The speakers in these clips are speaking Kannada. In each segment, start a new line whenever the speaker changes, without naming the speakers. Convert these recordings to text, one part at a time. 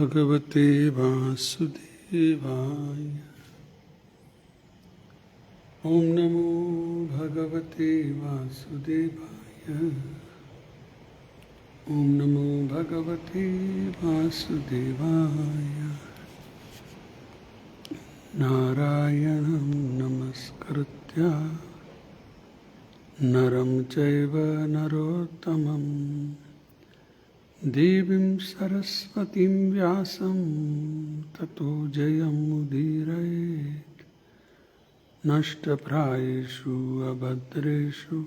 भगवते वासुदेवाय। ओम नमो भगवते वासुदेवाय। ओम नमो भगवते वासुदेवाय। नारायणं नमस्कृत्य नरं चैव नरोत्तमं देवीं सरस्वतीं व्यासं ततो जयमुदीरयेत्। नष्टप्रायेषु अभद्रेषु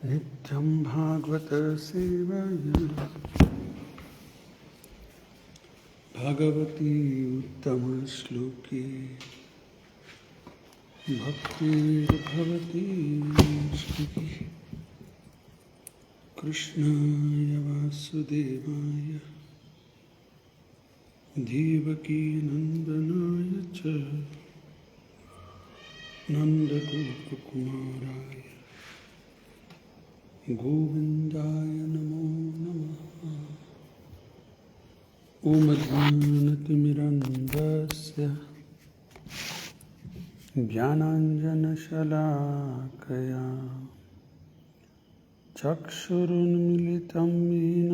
नित्यं भागवत सेवया। भगवती उत्तम श्लोके भक्तिर्भवती श्रुति। कृष्णाय वासुदेवाय देवकी नंदनाय च नंदगोपकुमाराय गोविंदाय नमो नमः। ओम ज्ञानतिमिरन्धस्य ज्ञानाञ्जनशलाकया चक्षुरुन्मिलितं येन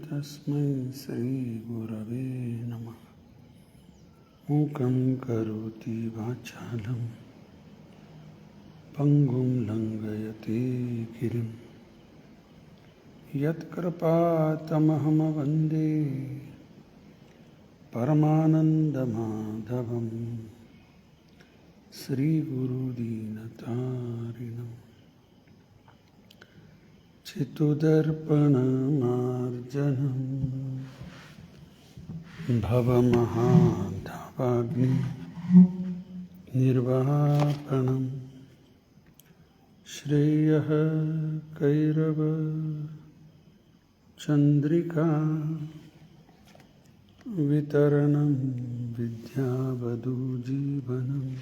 तस्मै श्रीगुरवे नमः। मूकं करोति वाचालं पङ्गुं लङ्घयते गिरिं यत्कृपातमहं वन्दे परमानन्दमाधवं श्रीगुरुदीनतारिणम्। चित्तदर्पणमार्जनं भवमहाधवाग्नि निर्वापणं श्रेयः कैरव चन्द्रिका वितरणं विद्यावधूजीवनम्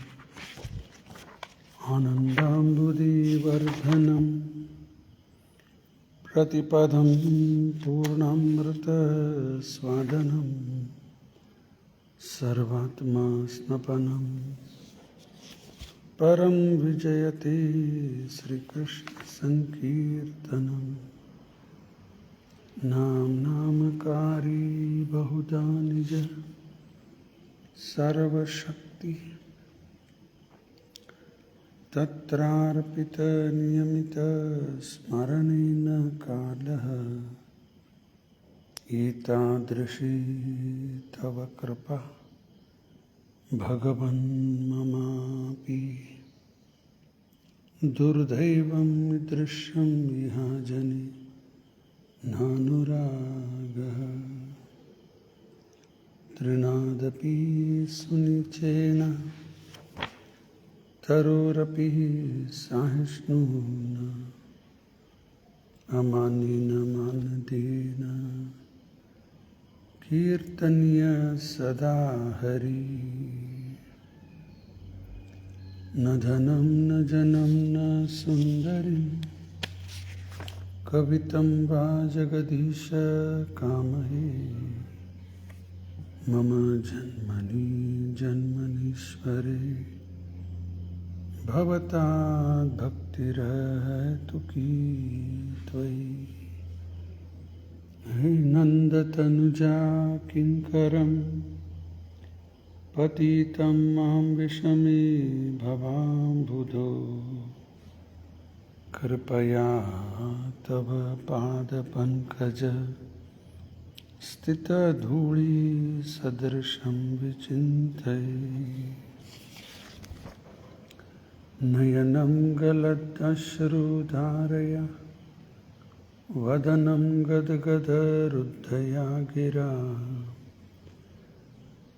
आनन्दाम्बुधिवर्धनम् प्रतिपदं पूर्णामृतस्वादनं सर्वात्मा स्नपनं परं विजयते श्रीकृष्ण संकीर्तनं। नामकारी बहुधा निज सर्वशक्ति तत्रार्पितनियमित स्मरणेन कालः एतादृशी तव कृपा भगवन् ममापि दुर्दैवं दृश्यं विहाजने नानुरागः। तृणादपि सुनिचेन तरोरपि सहिष्णुना अमानिन मानदेन कीर्तनीय सदा हरि। न धनं न जनं न सुन्दरीं कवितं वा जगदीश कामहे। मम जन्मनि जन्मनीश्वरे भवताद् भक्तिरहेतु की त्वयि। हे नन्दतनुजा किङ्करं पतितं मां विषमे भवाम्बुधो। कृपया तव पादपङ्कज स्थितधूलिसदृशं विचिन्तये। नयनं गलदश्रुधारया वदनं गदगदरुद्धया गिरा।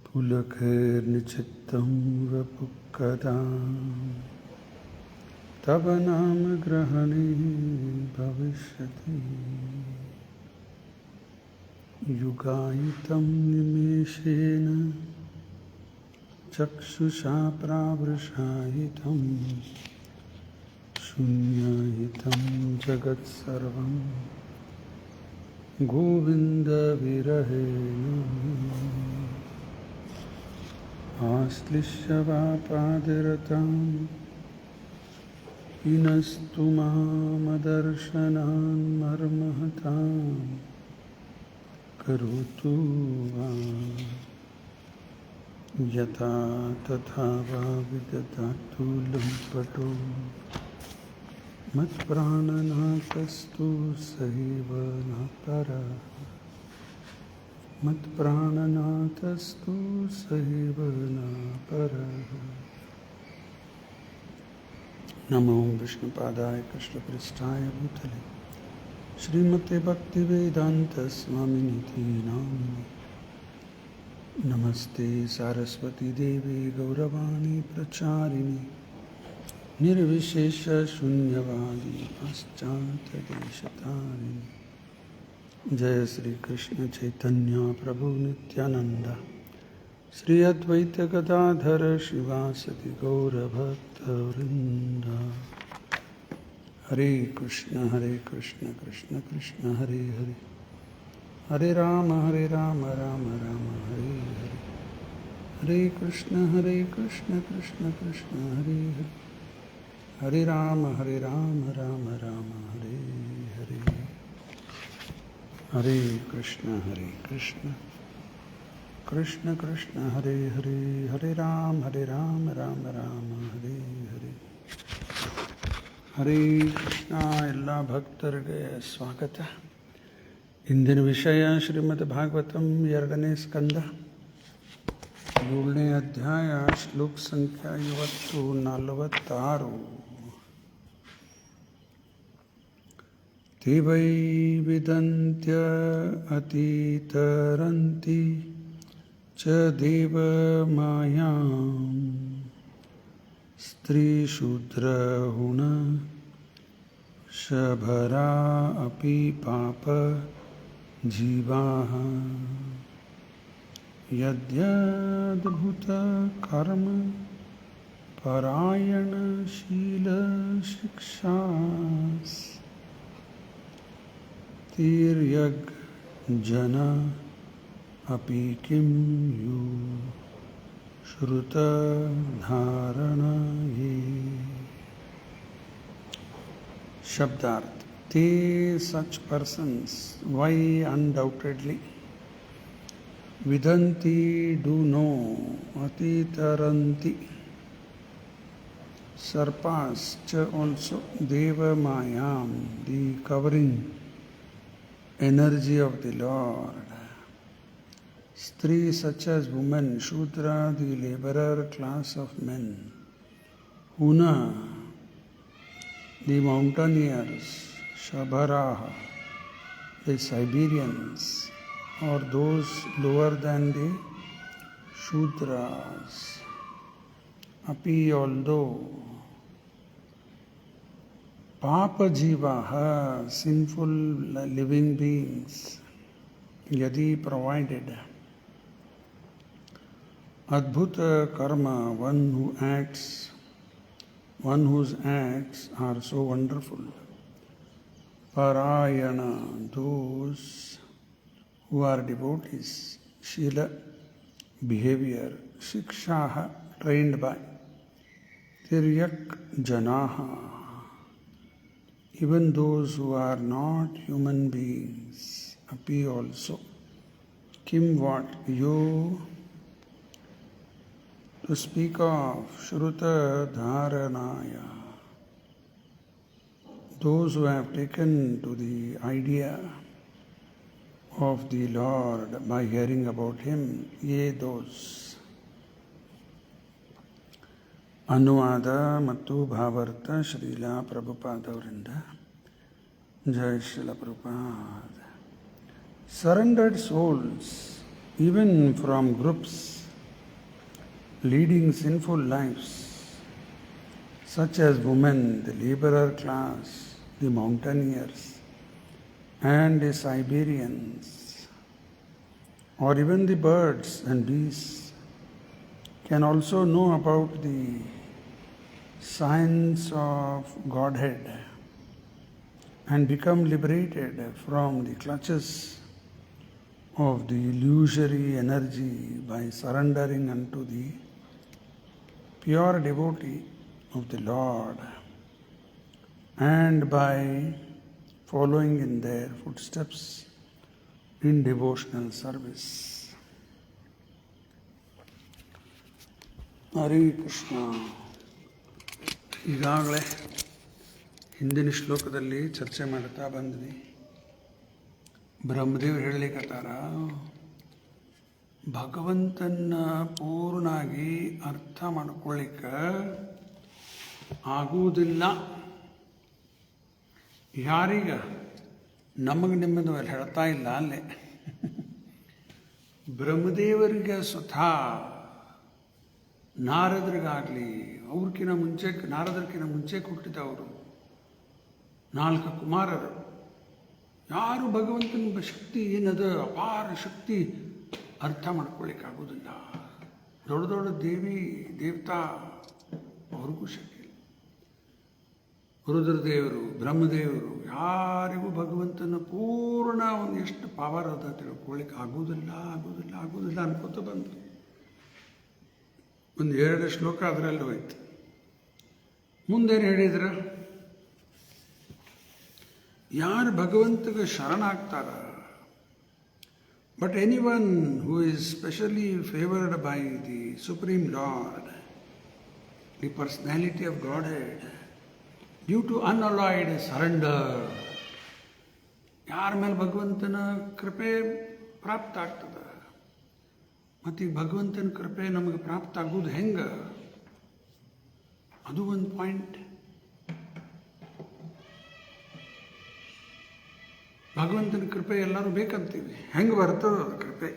पुलकैर्निचित्तं वपुः कदा तव नाम ग्रहणे भविष्यति। युगायितं निमेषेण चक्षुषा प्रावृषायितं शून्यायितं जगत्सर्वं गोविन्द विरहे आश्लिष्य वा पादरतां विनस्तु मामदर्शनान् मर्महतां करोतु वा यथा तथा वा विदधातु लम्पटो मत्प्राणनाथस्तु सहैव न परः मत्प्राणनाथस्तु सहैव न परः। नमो विष्णुपादाय कृष्णपृष्ठाय भूतले श्रीमते भक्तिवेदान्तस्वामिनिति नामिने। नमस्ते सारस्वती देवी गौरवाणी प्रचारिणे निर्विशेष शून्यवादी पाश्चात्यदेशतारिणे। जय श्री कृष्ण चैतन्य प्रभु नित्यानंद श्री अद्वैत गदाधर शिवासदि गौरभक्तवृंद। हरे कृष्ण कृष्ण कृष्ण हरे हरे, हरे राम राम राम हरे हरे, हरे कृष्ण कृष्ण कृष्ण हरे हरे, हरे राम राम राम हरे हरे। हरे कृष्ण कृष्ण कृष्ण हरे हरे, हरे राम राम राम हरे हरे। ಹರೇ ಕೃಷ್ಣ. ಎಲ್ಲ ಭಕ್ತರಿಗೆ ಸ್ವಾಗತ. ಇಂದಿನ ವಿಷಯ ಶ್ರೀಮದ್ ಭಾಗವತಂ 2ನೇ ಸ್ಕಂದ 7ನೇ ಅಧ್ಯಾಯ ಶ್ಲೋಕ ಸಂಖ್ಯಾ 46. ते वै विदन्त्य अतितरन्ति च देवमायां स्त्रीशूद्रहुण शबरा अपि पाप जीवाः यद्यद्भुत कर्म परायणशील शिक्षा तिर्यग् जन अपि किं यु श्रुत धारणा ये. शब्दार्थ. They, such persons, why undoubtedly, vidanti, do know, atitaranti, surpass, also, deva mayam, the covering energy of the Lord. Stri, such as woman, Shudra, the laborer class of men, Huna, the mountaineers, Shabaraha, the Siberians, or those lower than the Shudras, Api, although, Papa Jivaha, sinful living beings, Yadi, provided, Adbhuta karma, one whose acts are so wonderful. Parayana, those who are devotees. Shila, behavior. Shikshaha, trained by. Tiryak janaha, even those who are not human beings. Api, also. Kim, what? You, to speak of Shruta Dharanaya, those who have taken to the idea of the Lord by hearing about Him, ye those. ಅನುವಾದ ಮತ್ತು ಭಾವಾರ್ಥ ಶ್ರೀಲಾ ಪ್ರಭುಪಾದವರಿಂದ. ಜೈ Srila Prabhupada. Surrendered souls, even from groups leading sinful lives, such as women, the laborer class, the mountaineers, and the Siberians, or even the birds and beasts, can also know about the science of Godhead and become liberated from the clutches of the illusory energy by surrendering unto the pure devotee of the Lord and by following in their footsteps in devotional service. Hare Krishna. ಈಗಾಗಲೇ ಹಿಂದಿನ ಶ್ಲೋಕದಲ್ಲಿ ಚರ್ಚೆ ಮಾಡ್ತಾ ಬಂದ್ವಿ. ಬ್ರಹ್ಮದೇವರು ಹೇಳಲಿಕ್ಕತ್ತಾರ, ಭಗವಂತನ ಪೂರ್ಣಾಗಿ ಅರ್ಥ ಮಾಡ್ಕೊಳ್ಳಿಕ್ಕೆ ಆಗುವುದಿಲ್ಲ. ಯಾರೀಗ ನಮಗೆ ನಿಮ್ಮದು ಅಲ್ಲಿ ಹೇಳ್ತಾ ಇಲ್ಲ ಅಲ್ಲೇ. ಬ್ರಹ್ಮದೇವರಿಗೆ ಸ್ವತಃ ನಾರದರಿಗಾಗಲಿ ನಾರದರ್ಕಿಂತ ಮುಂಚೆ ಹುಟ್ಟಿದವರು 4 ಕುಮಾರರು. ಯಾರು ಭಗವಂತನ ಶಕ್ತಿ ಏನದ ಅಪಾರ ಶಕ್ತಿ ಅರ್ಥ ಮಾಡ್ಕೊಳ್ಳಿಕ್ಕಾಗೋದಿಲ್ಲ. ದೊಡ್ಡ ದೊಡ್ಡ ದೇವತಾ ಅವ್ರಿಗೂ ಶಕ್ತಿ ಇಲ್ಲ. ರುದ್ರದೇವರು, ಬ್ರಹ್ಮದೇವರು ಯಾರಿಗೂ ಭಗವಂತನ ಪೂರ್ಣ ಒಂದು ಎಷ್ಟು ಪವರ್ ಅದ ತಿಳ್ಕೊಳ್ಳಿಕ್ಕೆ ಆಗೋದಿಲ್ಲ ಅನ್ಕೋತ ಬಂದರು. ಒಂದು 2 ಶ್ಲೋಕ ಅದರಲ್ಲಿ ಹೋಯ್ತು. ಮುಂದೇನು ಹೇಳಿದ್ರ, ಯಾರು ಭಗವಂತಗೆ ಶರಣಾಗ್ತಾರ, but anyone who is specially favoured by the Supreme Lord, the Personality of Godhead, due to unalloyed surrender, ಯಾರ ಮೇಲೆ ಭಗವಂತನ ಕೃಪೆ ಪ್ರಾಪ್ತ ಆಗ್ತದೆ. ಮತ್ತು ಈ ಭಗವಂತನ ಕೃಪೆ ನಮಗೆ ಪ್ರಾಪ್ತ ಆಗೋದು ಹೆಂಗೆ, ಅದು ಒಂದು ಪಾಯಿಂಟ್. ಭಗವಂತನ ಕೃಪೆ ಎಲ್ಲರೂ ಬೇಕಂತೀವಿ, ಹೆಂಗೆ ಬರ್ತದೆ ಅದು ಕೃಪೆ?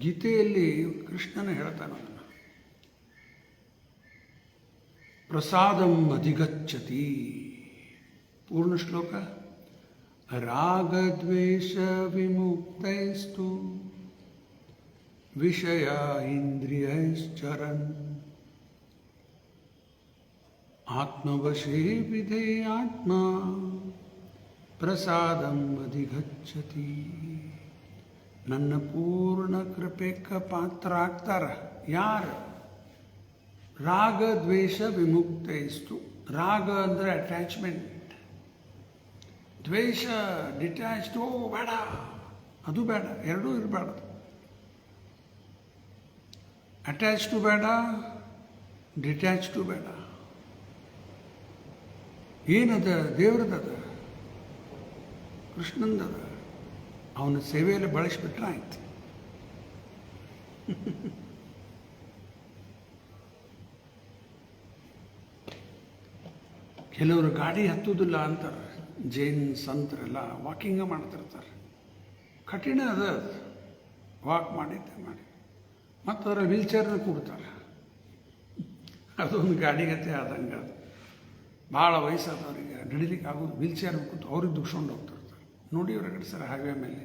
ಗೀತೆಯಲ್ಲಿ ಕೃಷ್ಣನ ಹೇಳ್ತಾನ, ಪ್ರಸಾದಂ ಅಧಿಗಚ್ಚತಿ. ಪೂರ್ಣ ಶ್ಲೋಕ, ರಾಗದ್ವೇಷ ವಿಮುಕ್ತೈಸ್ತು ವಿಷಯ ಇಂದ್ರಿಯೈಶ್ಚರನ್ ಆತ್ಮವಶೇ ವಿಧೇಯಾತ್ಮ ಪ್ರಸಾದಂ ಅಧಿಗಚ್ಚತಿ. ನನ್ನ ಪೂರ್ಣ ಕೃಪೆಗೆ ಪಾತ್ರ ಆಗ್ತಾರ ಯಾರು? ರಾಗ ದ್ವೇಷ ವಿಮುಕ್ತೈಸ್ತು. ರಾಗ ಅಂದರೆ ಅಟ್ಯಾಚ್ಮೆಂಟ್, ದ್ವೇಷ ಡಿಟ್ಯಾಚ್ಡ್. ಬೇಡ, ಅದು ಬೇಡ, ಎರಡೂ ಇರಬಾರ್ದು. ಅಟ್ಯಾಚ್ಡು ಬೇಡ, ಡಿಟ್ಯಾಚ್ಡು ಬೇಡ. ಏನದ? ದೇವ್ರದದ, ಕೃಷ್ಣಂದದ. ಅವನ ಸೇವೆಯಲ್ಲಿ ಬಳಸಿಬಿಟ್ರೆ ಆಯ್ತು. ಕೆಲವರು ಗಾಡಿ ಹತ್ತುವುದಿಲ್ಲ ಅಂತಾರೆ. ಜೈನ್ ಸಂತರೆಲ್ಲ ವಾಕಿಂಗ ಮಾಡ್ತಿರ್ತಾರೆ. ಕಠಿಣ ಅದ ವಾಕ್ ಮಾಡಿ ಮತ್ತು ಅದರ ವೀಲ್ ಚೇರ್ನ ಕೂಡ್ತಾರೆ. ಅದೊಂದು ಗಾಡಿಗತೆ ಆದಂಗೆ. ಅದು ಭಾಳ ವಯಸ್ಸಾದವ್ರಿಗೆ ನಡಿಲಿಕ್ಕೆ ಆಗೋದು, ವೀಲ್ ಚೇರ್ ಕೂತು ಅವ್ರಿಗೆ ದುಡ್ಸ್ಕೊಂಡು ಹೋಗ್ತಿರ್ತಾರೆ. ನೋಡಿ ಹೊರಗಡೆ ಸರ್ ಹೈವೇ ಮೇಲೆ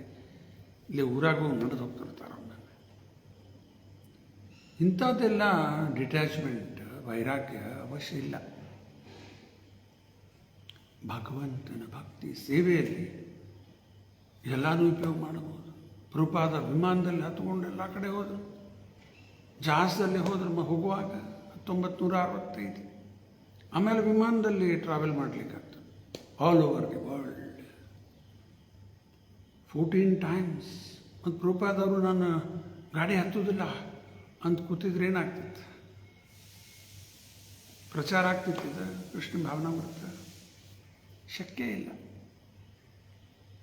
ಇಲ್ಲಿ ಊರಾಗೂ ನಡೆದು ಹೋಗ್ತಿರ್ತಾರೆ. ಒಮ್ಮೆ ಇಂಥದ್ದೆಲ್ಲ ಡಿಟ್ಯಾಚ್ಮೆಂಟ್, ವೈರಾಗ್ಯ ಅವಶ್ಯ ಇಲ್ಲ. ಭಗವಂತನ ಭಕ್ತಿ ಸೇವೆಯಲ್ಲಿ ಎಲ್ಲನೂ ಉಪಯೋಗ ಮಾಡಬಹುದು. ಪ್ರಭುಪಾದ ವಿಮಾನದಲ್ಲಿ ಹತ್ಕೊಂಡು ಎಲ್ಲ ಕಡೆ ಹೋದರು, ಜಹಾಜದಲ್ಲಿ ಹೋದ್ರು ಹೋಗುವಾಗ 1965. ಆಮೇಲೆ ವಿಮಾನದಲ್ಲಿ ಟ್ರಾವೆಲ್ ಮಾಡಲಿಕ್ಕಾಗ್ತದೆ all over the world 14 times. ಮತ್ತು ಪ್ರಭುಪಾದವರು ನಾನು ಗಾಡಿ ಹತ್ತೋದಿಲ್ಲ ಅಂತ ಕೂತಿದ್ರೆ ಏನಾಗ್ತಿತ್ತು? ಪ್ರಚಾರ ಆಗ್ತಿತ್ತು, ಕೃಷ್ಣ ಭಾವನಾ ಬರುತ್ತೆ. ಶಕ್ಯ ಇಲ್ಲ.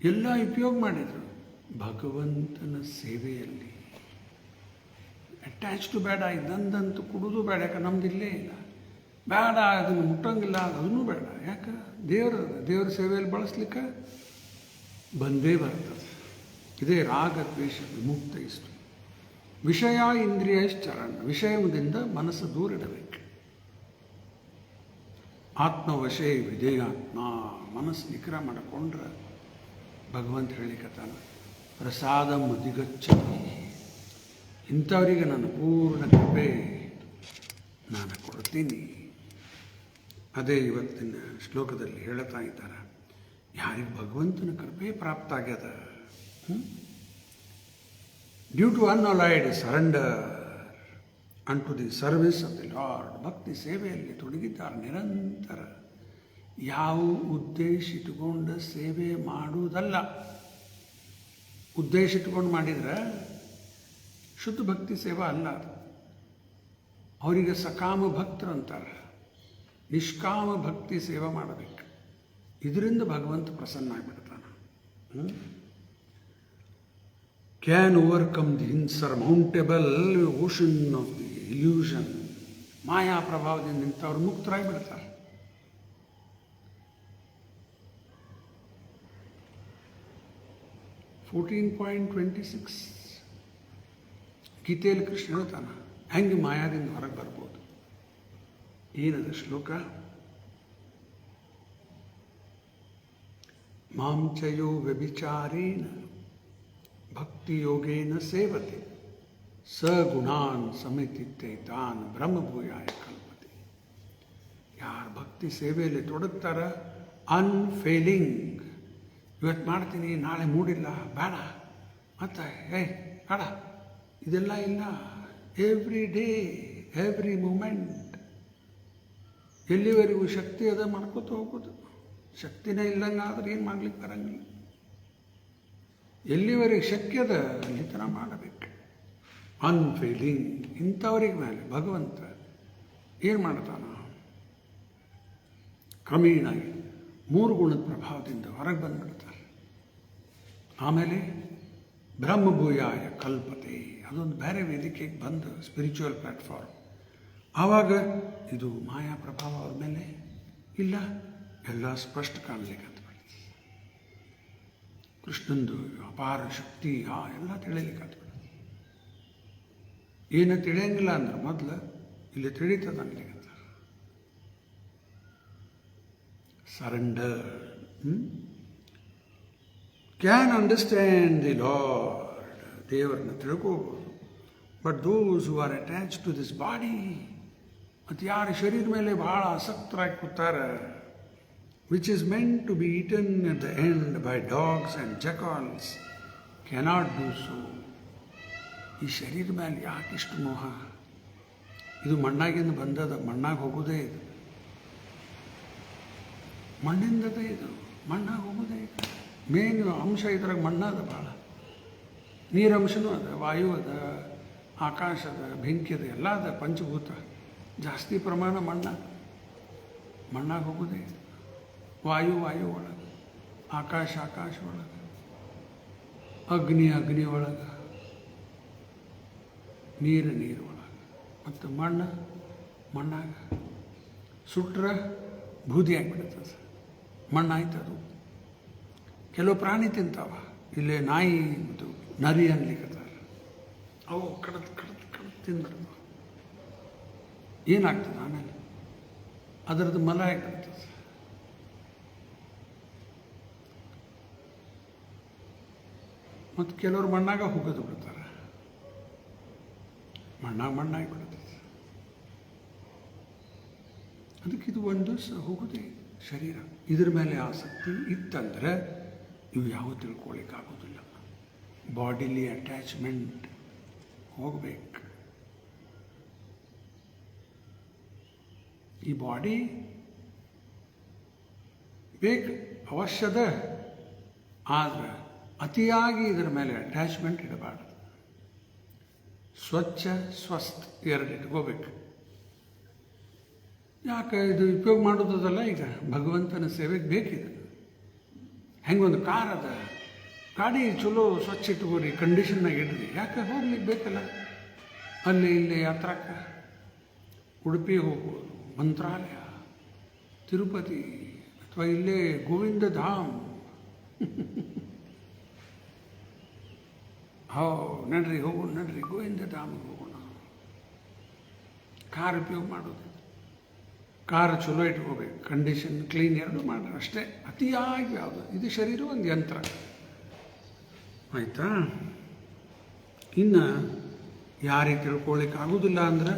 ಎಲ್ಲ ಉಪಯೋಗ ಮಾಡಿದರು ಭಗವಂತನ ಸೇವೆಯಲ್ಲಿ. ಅಟ್ಯಾಚ್ಡು ಬೇಡ, ಇದಂದಂತೂ ಕುಡಿದು ಬೇಡ, ಯಾಕೆ ನಮ್ದು ಇಲ್ಲೇ ಇಲ್ಲ. ಬೇಡ, ಅದನ್ನು ಮುಟ್ಟಂಗಿಲ್ಲ, ಅದನ್ನೂ ಬೇಡ. ಯಾಕೆ? ದೇವರ ಸೇವೆಯಲ್ಲಿ ಬಳಸ್ಲಿಕ್ಕೆ ಬಂದೇ ಬರ್ತದೆ. ಇದೇ ರಾಗ ದ್ವೇಷ ವಿಮುಕ್ತೈಸ್ತು. ವಿಷಯ ಇಂದ್ರಿಯಶ್ಚರಣ, ವಿಷಯದಿಂದ ಮನಸ್ಸು ದೂರ ಇಡಬೇಕು. ಆತ್ಮವಶೇ ವಿಧೇಯಾತ್ಮ, ಮನಸ್ಸು ನಿಗ್ರಹ ಮಾಡಿಕೊಂಡ್ರೆ ಭಗವಂತ ಹೇಳಿಕತ್ತಾನ, ಪ್ರಸಾದಂ ಅಧಿಗಚ್ಚತಿ. ಇಂಥವರಿಗೆ ನನ್ನ ಪೂರ್ಣ ಕೃಪೆ ನಾನು ಕೊಡ್ತೇನೆ. ಕೊಡ್ತೀನಿ. ಅದೇ ಇವತ್ತಿನ ಶ್ಲೋಕದಲ್ಲಿ ಹೇಳ್ತಾ ಇದ್ದಾರೆ. ಯಾರಿಗೆ ಭಗವಂತನ ಕೃಪೆ ಪ್ರಾಪ್ತ ಆಗ್ಯದ, due to unalloyed surrender unto the service of the Lord, ಭಕ್ತಿ ಸೇವೆಯಲ್ಲಿ ತೊಡಗಿದ್ದಾರೆ ನಿರಂತರ. ಯಾವ ಉದ್ದೇಶ ಇಟ್ಕೊಂಡು ಸೇವೆ ಮಾಡುವುದಲ್ಲ. ಉದ್ದೇಶ ಇಟ್ಕೊಂಡು ಮಾಡಿದ್ರೆ ಶುದ್ಧ ಭಕ್ತಿ ಸೇವಾ ಅಲ್ಲ ಅದು. ಅವರಿಗೆ ಸಕಾಮ ಭಕ್ತರು ಅಂತಾರೆ. ನಿಷ್ಕಾಮ ಭಕ್ತಿ ಸೇವೆ ಮಾಡಬೇಕು. ಇದರಿಂದ ಭಗವಂತ ಪ್ರಸನ್ನ ಆಗಿಬಿಡ್ತಾನೆ. Can overcome the insurmountable ocean of the illusion. ಮಾಯಾ ಪ್ರಭಾವದಿಂದ ನಿಂತವ್ರು ಮುಕ್ತರಾಗಿ ಬಿಡ್ತಾರೆ. (14.26) ಗೀತೆಯಲ್ಲಿ ಕೃಷ್ಣ ಹೇಳ್ತಾನೆ ಹೆಂಗೆ ಮಾಯಾದಿಂದ ಹೊರಗೆ ಬರ್ಬೋದು. ಏನದ ಶ್ಲೋಕ? ಮಾಂ ಚಯೋ ವ್ಯಭಿಚಾರೇಣ ಭಕ್ತಿಯೋಗೇನ ಸೇವತೆ ಸ ಗುಣಾನ್ ಸಮಿತಿತ್ತೆ ತಾನ್ ಬ್ರಹ್ಮಭೂಯಾಯ ಕಲ್ಪತೆ. ಯಾರು ಭಕ್ತಿ ಸೇವೆಯಲ್ಲಿ ತೊಡಗ್ತಾರ, ಅನ್ಫೇಲಿಂಗ್, ಇವತ್ತು ಮಾಡ್ತೀನಿ ನಾಳೆ ಮೂಡಿಲ್ಲ ಬೇಡ, ಮತ್ತೆ ಬೇಡ, ಇದೆಲ್ಲ ಇಲ್ಲ. ಎವ್ರಿ ಡೇ ಎವ್ರಿ ಮೂಮೆಂಟ್ ಎಲ್ಲಿವರೆಗೂ ಶಕ್ತಿ ಅದ ಮಾಡ್ಕೋತ ಹೋಗೋದು. ಶಕ್ತಿನೇ ಇಲ್ಲಂಗೆ ಆದ್ರೆ ಏನು ಮಾಡ್ಲಿಕ್ಕೆ ಬರಂಗಿಲ್ಲ. ಎಲ್ಲಿವರೆಗೆ ಶಕ್ಯ ಅದ ಅಲ್ಲಿ ಥರ ಮಾಡಬೇಕು. ಅನ್ಫೇಲಿಂಗ್. ಇಂಥವ್ರಿಗೆ ಮೇಲೆ ಭಗವಂತ ಏನು ಮಾಡ್ತಾನ? ಕ್ರಮೇಣಾಗಿ 3 ಗುಣದ ಪ್ರಭಾವದಿಂದ ಹೊರಗೆ ಬಂದುಬಿಡ್ತಾರೆ. ಆಮೇಲೆ ಬ್ರಹ್ಮಭೂಯಾಯ ಕಲ್ಪತೆ, ಅದೊಂದು ಬೇರೆ ವೇದಿಕೆಗೆ ಬಂದು ಸ್ಪಿರಿಚುವಲ್ ಪ್ಲ್ಯಾಟ್ಫಾರ್ಮ್. ಆವಾಗ ಇದು ಮಾಯಾ ಪ್ರಭಾವ ಅವ್ರ ಮೇಲೆ ಇಲ್ಲ, ಎಲ್ಲ ಸ್ಪಷ್ಟ ಕಾಣಲಿಕ್ಕೆ ಕೃಷ್ಣಂದು ಅಪಾರ ಶಕ್ತಿ ಎಲ್ಲ ತಿಳಿಲಿಕ್ಕೆ ಏನು ತಿಳಿಯಂಗಿಲ್ಲ ಅಂದ್ರೆ ಮೊದಲು ಇಲ್ಲಿ ತಿಳಿತದ ಅನ್ಲಿಕ್ಕೆ surrender. Can understand the Lord, ದೇವರನ್ನ ತಿಳ್ಕೋಬೋದು. But those who are attach to this body, ಮತ್ತು ಯಾರು ಶರೀರ ಮೇಲೆ ಬಹಳ ಆಸಕ್ತರಾಗಿ ಕೂತಾರೆ, which is meant to be eaten at the end by dogs and jackals, cannot do so. ಈ ಶರೀರ ಮೇಲೆ ಯಾಕಿಷ್ಟು ಮೋಹ? ಇದು ಮಣ್ಣಾಗಿಂದ ಬಂದದ, ಮಣ್ಣಾಗಿ ಹೋಗೋದೇ ಇದು, ಮಣ್ಣಿಂದದೇ ಇದು, ಮಣ್ಣಾಗಿ ಹೋಗೋದೇ ಇದು. ಮೇನ್ ಅಂಶ ಇದ್ರಾಗ ಮಣ್ಣದ ಭಾಳ, ನೀರಂಶನೂ ಅದ, ವಾಯು ಅದ, ಆಕಾಶ ಅದ, ಬೆಂಕಿ ಅದ, ಎಲ್ಲ ಅದ. ಪಂಚಭೂತ ಜಾಸ್ತಿ ಪ್ರಮಾಣ ಮಣ್ಣಾಗಿ ಹೋಗೋದೇ ಇದು. ವಾಯು ಒಳಗೆ, ಆಕಾಶ ಒಳಗೆ, ಅಗ್ನಿ ಒಳಗೆ, ನೀರು ಒಳಗೆ, ಮತ್ತು ಮಣ್ಣಾಗ ಸುಟ್ರೆ ಬೂದಿ ಆಗಿಬಿಡುತ್ತದೆ, ಮಣ್ಣಾಯ್ತದು. ಕೆಲವು ಪ್ರಾಣಿ ತಿಂತಾವ, ಇಲ್ಲೇ ನಾಯಿ ಮತ್ತು ನರಿ ಅನ್ಲಿಕ್ಕತ್ತಾರ, ಅವು ಕಡದು ತಿಂದ್ಬಿಡ್ತಾವ. ಏನಾಗ್ತದೆ ಆಮೇಲೆ? ಅದರದ್ದು ಮಲ ಆಗಿಬಿಡ್ತದೆ. ಮತ್ತು ಕೆಲವರು ಮಣ್ಣಾಗ ಹೋಗೋದು ಬಿಡ್ತಾರೆ, ಮಣ್ಣಾಗಿ ಬಿಡ್ತದೆ. ಅದಕ್ಕೆ ಇದು ಒಂದು ಹೋಗೋದೇ ಶರೀರ. ಇದ್ರ ಮೇಲೆ ಆಸಕ್ತಿ ಇತ್ತಂದ್ರೆ ಇವು ಯಾವ ತಿಳ್ಕೊಳ್ಳಿಕ್ಕಾಗೋದಿಲ್ಲ. ಬಾಡಿಲಿ ಅಟ್ಯಾಚ್ಮೆಂಟ್ ಹೋಗ್ಬೇಕು. ಈ ಬಾಡಿ ಬೇಕು, ಅವಶ್ಯದ, ಆದರೆ ಅತಿಯಾಗಿ ಇದರ ಮೇಲೆ ಅಟ್ಯಾಚ್ಮೆಂಟ್ ಇಡಬಾರ್ದು. ಸ್ವಚ್ಛ ಸ್ವಸ್ಥ ಎರಡು ಇಟ್ಕೋಬೇಕು. ಯಾಕೆ ಇದು ಉಪಯೋಗ ಮಾಡೋದಲ್ಲ, ಈಗ ಭಗವಂತನ ಸೇವೆಗೆ ಬೇಕಿದೆ. ಹೆಂಗೊಂದು ಕಾರ್ ಅದ, ಗಾಡಿ ಚಲೋ ಸ್ವಚ್ಛ ಇಟ್ಕೋರಿ, ಕಂಡೀಷನ್ನಾಗ ಇಡ್ರಿ. ಯಾಕೆ ಹೋಗ್ಲಿಕ್ಕೆ ಬೇಕಲ್ಲ, ಅಲ್ಲಿ ಇಲ್ಲಿ ಯಾತ್ರಕ್ಕೆ, ಉಡುಪಿ ಹೋಗ್ಬೋದು, ಮಂತ್ರಾಲಯ, ತಿರುಪತಿ, ಅಥವಾ ಇಲ್ಲೇ ಗೋವಿಂದ ಧಾಮ್. ನಡ್ರಿ ಹೋಗೋಣ, ನಡ್ರಿ ಗೋವಿಂದ ಧಾಮಿಗೆ ಹೋಗೋಣ. ಕಾರ್ ಉಪಯೋಗ ಮಾಡೋದು, ಕಾರ್ ಚಲೋ ಇಟ್ಕೋಬೇಕು, ಕಂಡೀಷನ್ ಕ್ಲೀನ್ ಎರಡು ಮಾಡ್ರಿ ಅಷ್ಟೇ. ಅತಿಯಾಗಿ ಯಾವುದು, ಇದು ಶರೀರ ಒಂದು ಯಂತ್ರ, ಆಯಿತಾ? ಇನ್ನು ಯಾರಿಗೆ ತಿಳ್ಕೊಳ್ಳಿಕ್ಕೆ ಆಗೋದಿಲ್ಲ ಅಂದ್ರೆ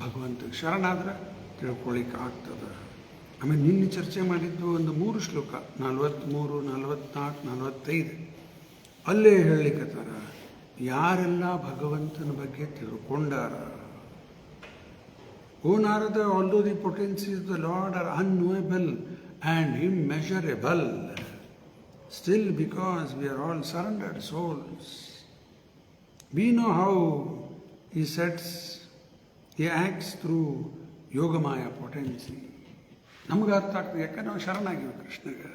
ಭಗವಂತ ಶರಣಾದ್ರೆ ತಿಳ್ಕೊಳ್ಳಿಕ್ಕೆ ಆಗ್ತದೆ. ಆಮೇಲೆ ನಿನ್ನೆ ಚರ್ಚೆ ಮಾಡಿದ್ದು ಒಂದು 3 ಶ್ಲೋಕ 43, 44, 45 ಅಲ್ಲೇ ಹೇಳಲಿಕ್ಕತ್ತಾರ ಯಾರೆಲ್ಲ ಭಗವಂತನ ಬಗ್ಗೆ ತಿಳ್ಕೊಂಡಾರ. ಓ Narada, although the potencies of the Lord are unknowable and immeasurable, still because we are all surrendered souls, we know how he acts through Yogamaya potency. ನಮಗೆ ಅರ್ಥ ಆಗ್ತದೆ, ಯಾಕಂದ್ರೆ ನಾವು ಶರಣಾಗಿವೆ ಕೃಷ್ಣಗೆ.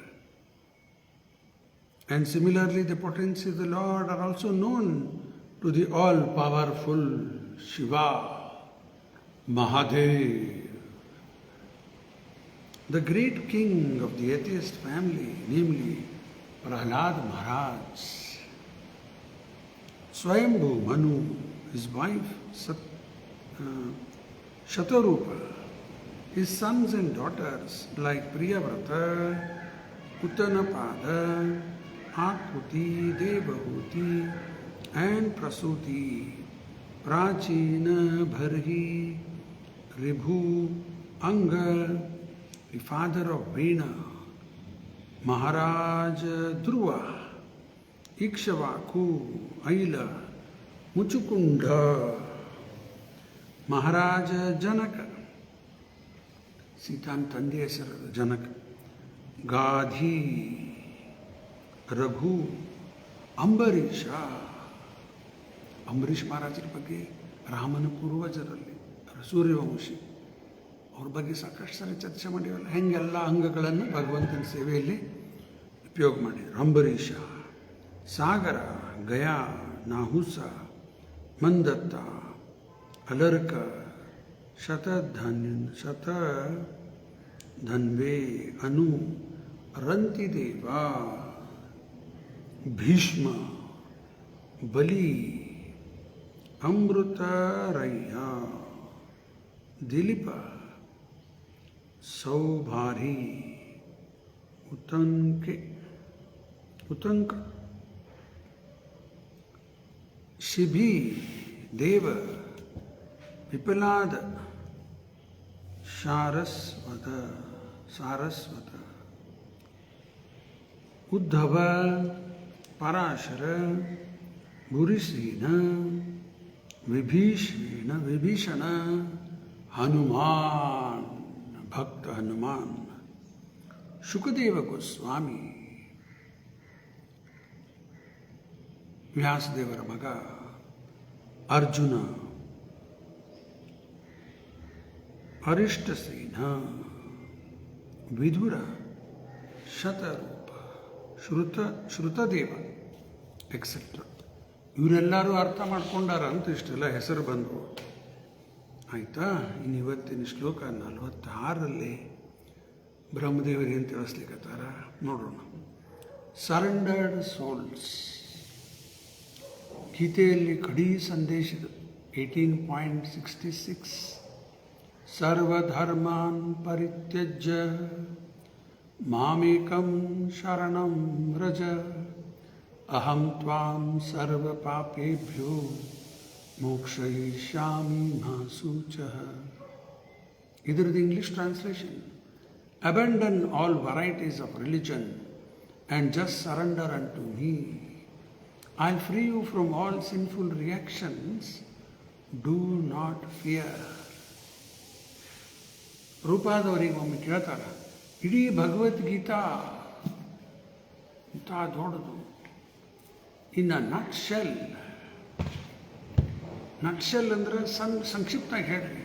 And similarly, the potencies of the Lord are also known to the all-powerful Shiva, Mahadev. The great king of the atheist family, namely Prahlad Maharaj, Swayambhu Manu, his wife Shatarupa, his sons and daughters like Priyavrata, Uttanapada, Akuti, Devahuti, and Prasuti, Prachina, Bharhi, Ribhu, Anga, the father of Veena, Maharaj Dhruva, Ikshavaku, Aila, Muchukunda, Maharaj Janaka, ಸೀತಾನ್ ತಂದೆ ಹೆಸರು ಜನಕ, ಗಾಧಿ, ರಘು, ಅಂಬರೀಷ. ಅಂಬರೀಷ್ ಮಹಾರಾಜರ ಬಗ್ಗೆ ರಾಮನ ಪೂರ್ವಜರಲ್ಲಿ ಸೂರ್ಯವಂಶಿ ಅವ್ರ ಬಗ್ಗೆ ಸಾಕಷ್ಟು ಸರಿ ಚರ್ಚೆ ಮಾಡಿವಲ್ಲ, ಹೆಂಗೆಲ್ಲ ಅಂಗಗಳನ್ನು ಭಗವಂತನ ಸೇವೆಯಲ್ಲಿ ಉಪಯೋಗ ಮಾಡಿದರು. ಅಂಬರೀಷ, ಸಾಗರ, ಗಯಾ, ನಾಹುಸ, ಮಂದತ್ತ, ಅಲರ್ಕ, ಶತಧನ್ವೇ, ಅನು, ರಂತಿದೇವ, ಭೀಷ್ಮ, ಬಲಿ, ಅಮೃತರಯ್ಯ, ದಿಲೀಪ, ಸೌಭಾರಿ, ಉತಂಕ, ಶಿಭಿ, ದೇವ, ವಿಪಲಾದ, ಸಾರಸ್ವತ, ಉದ್ಧವ, ಪರಾಶರ, ಭೂರಿಸೇನ, ವಿಭೀಷಣ, ಹನುಮಾನ್, ಭಕ್ತ ಹನುಮಾನ್, ಶುಕದೇವ ಗೋಸ್ವಾಮಿ, ವ್ಯಾಸದೇವರ ಮಗ ಅರ್ಜುನ, ಅರಿಷ್ಟಸೇನ, ವಿದುರ, ಶತರೂಪ, ಶ್ರುತದೇವ ಎಕ್ಸೆಟ್ರಾ. ಇವರೆಲ್ಲರೂ ಅರ್ಥ ಮಾಡ್ಕೊಂಡಾರ ಅಂತ ಇಷ್ಟೆಲ್ಲ ಹೆಸರು ಬಂದವು. ಆಯಿತಾ? ಇನ್ನು ಇವತ್ತಿನ ಶ್ಲೋಕ 46ರಲ್ಲಿ ಬ್ರಹ್ಮದೇವರಿಗೆ ಏನು ತಿಳಿಸ್ಲಿಕ್ಕತ್ತಾರ ನೋಡೋಣ. ಸರೆಂಡರ್ಡ್ ಸೋಲ್ಸ್, ಗೀತೆಯಲ್ಲಿ ಕಡೀ ಸಂದೇಶದ 18.66 ಸರ್ವಧರ್ಮಾನ್ ಪರಿತ್ಯಜ್ಯ ಮಾಮೇಕಂ ಶರಣಂ ವ್ರಜ ಅಹಂ ತ್ವಾಂ ಸರ್ವಪಾಪೇಭ್ಯೋ ಮೋಕ್ಷಯಿಷ್ಯಾಮಿ ಮಾ ಶುಚಃ. ಇದರದ್ದು English translation: abandon all varieties of religion and just surrender unto me. I'll free you from all sinful reactions. Do not fear. ರೂಪಾದವರಿಗೆ ಒಮ್ಮೆ ಕೇಳ್ತಾರೆ, ಇಡೀ ಭಗವದ್ಗೀತಾ ಇಂಥ ದೊಡ್ಡದು, ಇನ್ನು ನಟ್ಶೆಲ್ ಅಂದ್ರೆ ಸಂಕ್ಷಿಪ್ತಾಗಿ ಹೇಳ್ರಿ.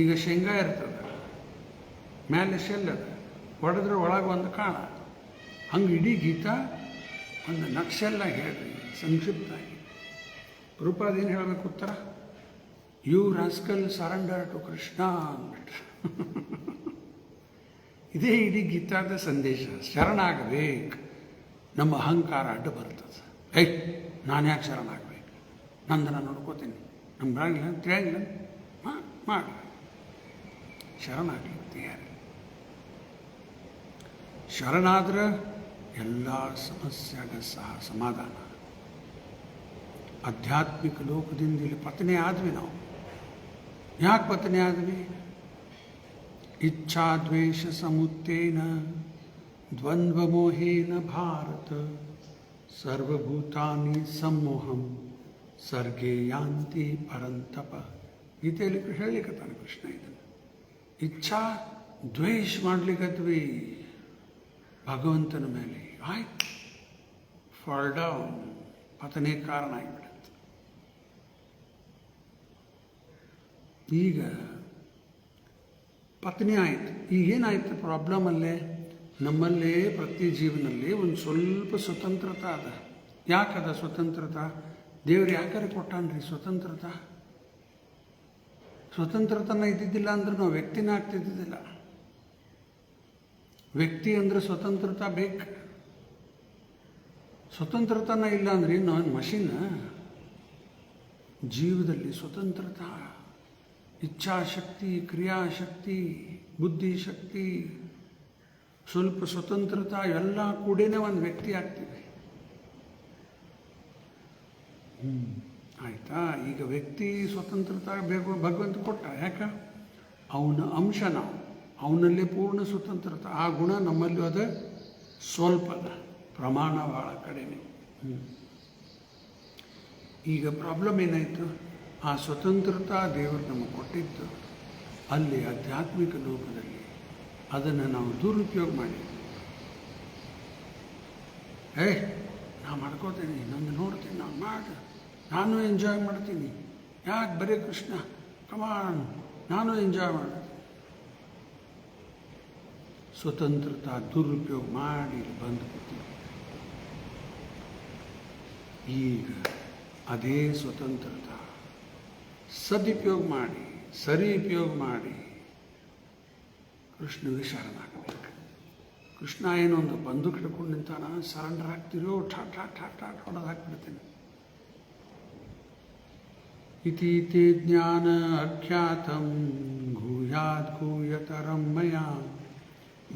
ಈಗ ಶೇಂಗಾ ಇರ್ತದೆ, ಮೇಲೆ ಶೆಲ್ ಅದ, ಹೊಡೆದ್ರೆ ಒಳಗೆ ಒಂದು ಕಾಳ, ಹಂಗೆ ಇಡೀ ಗೀತಾ ಒಂದು ನಟ್ಶೆಲ್ಲಾಗಿ ಹೇಳ್ರಿ, ಸಂಕ್ಷಿಪ್ತಾಗಿ. ರೂಪಾದ ಏನು ಹೇಳಬೇಕು ಉತ್ತರ? You rascal surrender to Krishna ಅಂದ್ಬಿಟ್ರೆ. ಇದೇ ಇಡೀ ಗೀತಾದ ಸಂದೇಶ. ಶರಣಾಗಬೇಕು, ನಮ್ಮ ಅಹಂಕಾರ ಅಡ್ಡ ಬರ್ತದೆ. ನಾನು ಯಾಕೆ ಶರಣಾಗಬೇಕು, ನಂದನ್ನು ನೋಡ್ಕೋತೀನಿ, ನಮ್ಮ ಬರಂಗಿಲ್ಲ ತಿಳಿಯಂಗಿಲ್ಲ, ಮಾಡಿ ಶರಣಾಗಲಿಕ್ಕೆ ತಯಾರಿ. ಶರಣಾದ್ರೆ ಎಲ್ಲ ಸಮಸ್ಯೆಗ ಸಹ ಸಮಾಧಾನ. ಆಧ್ಯಾತ್ಮಿಕ ಲೋಕದಿಂದ ಇಲ್ಲಿ ಪತನೆ ಆದ್ವಿ ನಾವು. ಯಾಕೆ ಪತನೆ ಆದ್ವಿ? ಇಚ್ಛಾದ್ವೇಷ ಸಮುತ್ತೇನ ದ್ವಂದ್ವಮೋಹೇನ ಭಾರತ ಸರ್ವಭೂತಾನಿ ಸಮ್ಮೋಹಂ ಸರ್ಗೇ ಯಾಂತಿ ಪರಂತಪ. ಗೀತೆಯಲ್ಲಿ ಹೇಳಲಿಕ್ಕತ್ತಾನೆ ಕೃಷ್ಣ ಇದನ್ನು. ಇಚ್ಛಾ ದ್ವೇಷ ಮಾಡ್ಲಿಕ್ಕತ್ವಿ ಭಗವಂತನ ಮೇಲೆ, ಆಯ್ತು ಫಾಲ್ ಡೌನ್, ಪತನೇ ಕಾರಣ ಆಗಿಬಿಡುತ್ತೆ. ಈಗ ಪತ್ನಿ ಆಯಿತು, ಈಗೇನಾಯ್ತು ಪ್ರಾಬ್ಲಮಲ್ಲೇ, ನಮ್ಮಲ್ಲೇ ಪ್ರತಿ ಜೀವನದಲ್ಲಿ ಒಂದು ಸ್ವಲ್ಪ ಸ್ವತಂತ್ರತೆ ಅದ. ಯಾಕದ ಸ್ವತಂತ್ರತೆ? ದೇವ್ರು ಯಾಕಾರೆ ಕೊಟ್ಟಾನ್ರಿ ಸ್ವತಂತ್ರತೆ? ಸ್ವತಂತ್ರತನ ಇದ್ದಿದ್ದಿಲ್ಲ ಅಂದ್ರೆ ನಾವು ವ್ಯಕ್ತಿನ ಆಗ್ತಿದ್ದಿದ್ದಿಲ್ಲ. ವ್ಯಕ್ತಿ ಅಂದರೆ ಸ್ವತಂತ್ರತೆ ಬೇಕು. ಸ್ವತಂತ್ರತನ ಇಲ್ಲ ಅಂದ್ರೆ ನಾನು ಮಷಿನ್. ಜೀವದಲ್ಲಿ ಸ್ವತಂತ್ರತಾ, ಇಚ್ಛಾಶಕ್ತಿ, ಕ್ರಿಯಾಶಕ್ತಿ, ಬುದ್ಧಿಶಕ್ತಿ, ಸ್ವಲ್ಪ ಸ್ವತಂತ್ರತಾ ಎಲ್ಲ ಕೂಡೇನೆ ಒಂದು ವ್ಯಕ್ತಿ ಆಗ್ತೀವಿ. ಆಯಿತಾ? ಈಗ ವ್ಯಕ್ತಿ ಸ್ವತಂತ್ರತಾ ಬೇಕು, ಭಗವಂತ ಕೊಟ್ಟ. ಯಾಕೆ? ಅವನ ಅಂಶ ನಾವು, ಅವನಲ್ಲೇ ಪೂರ್ಣ ಸ್ವತಂತ್ರತೆ. ಆ ಗುಣ ನಮ್ಮಲ್ಲೂ ಅದ, ಸ್ವಲ್ಪ ಅದ, ಪ್ರಮಾಣ ಭಾಳ ಕಡಿಮೆ. ಈಗ ಪ್ರಾಬ್ಲಮ್ ಏನಾಯಿತು? ಆ ಸ್ವತಂತ್ರತಾ ದೇವರು ನಮಗೆ ಕೊಟ್ಟಿದ್ದು ಅಲ್ಲಿ ಆಧ್ಯಾತ್ಮಿಕ ಲೋಕದಲ್ಲಿ ಅದನ್ನು ನಾವು ದುರುಪಯೋಗ ಮಾಡಿ, ನಾ ಮಾಡ್ಕೋತೀನಿ, ನಂದು ನೋಡ್ತೀನಿ, ನಾನು ಮಾಡಿ, ನಾನು ಎಂಜಾಯ್ ಮಾಡ್ತೀನಿ, ಯಾಕೆ ಬರೀ ಕೃಷ್ಣ ಕಮಾನ್, ನಾನು ಎಂಜಾಯ್ ಮಾಡ್ತೀನಿ. ಸ್ವತಂತ್ರತಾ ದುರುಪಯೋಗ ಮಾಡಿ ಬಂದ್ಬಿಡ್ತೀವಿ. ಈಗ ಅದೇ ಸ್ವತಂತ್ರತಾ ಸದುಪಯೋಗ ಮಾಡಿ, ಸರಿ ಉಪಯೋಗ ಮಾಡಿ ಕೃಷ್ಣನಿಗೆ ಶರಣಾಗಬೇಕು. ಕೃಷ್ಣ ಏನೊಂದು ಬಂದು ಹಿಡ್ಕೊಂಡು ನಿಂತಾನ, ಸರೆಂಡರ್ ಆಗ್ತಿರೋ ಠಾಟ್ ಠಾಟ್ ಠಾಟ್ ಠಾಟ್ ಹೊಡೆದು ಹಾಕ್ಬಿಡ್ತೀನಿ. ಇತೀತಿ ಜ್ಞಾನ ಅಖ್ಯಾತಂ ಭೂಯಾತ್ ಭೂಯತರಂ ಮಯಾ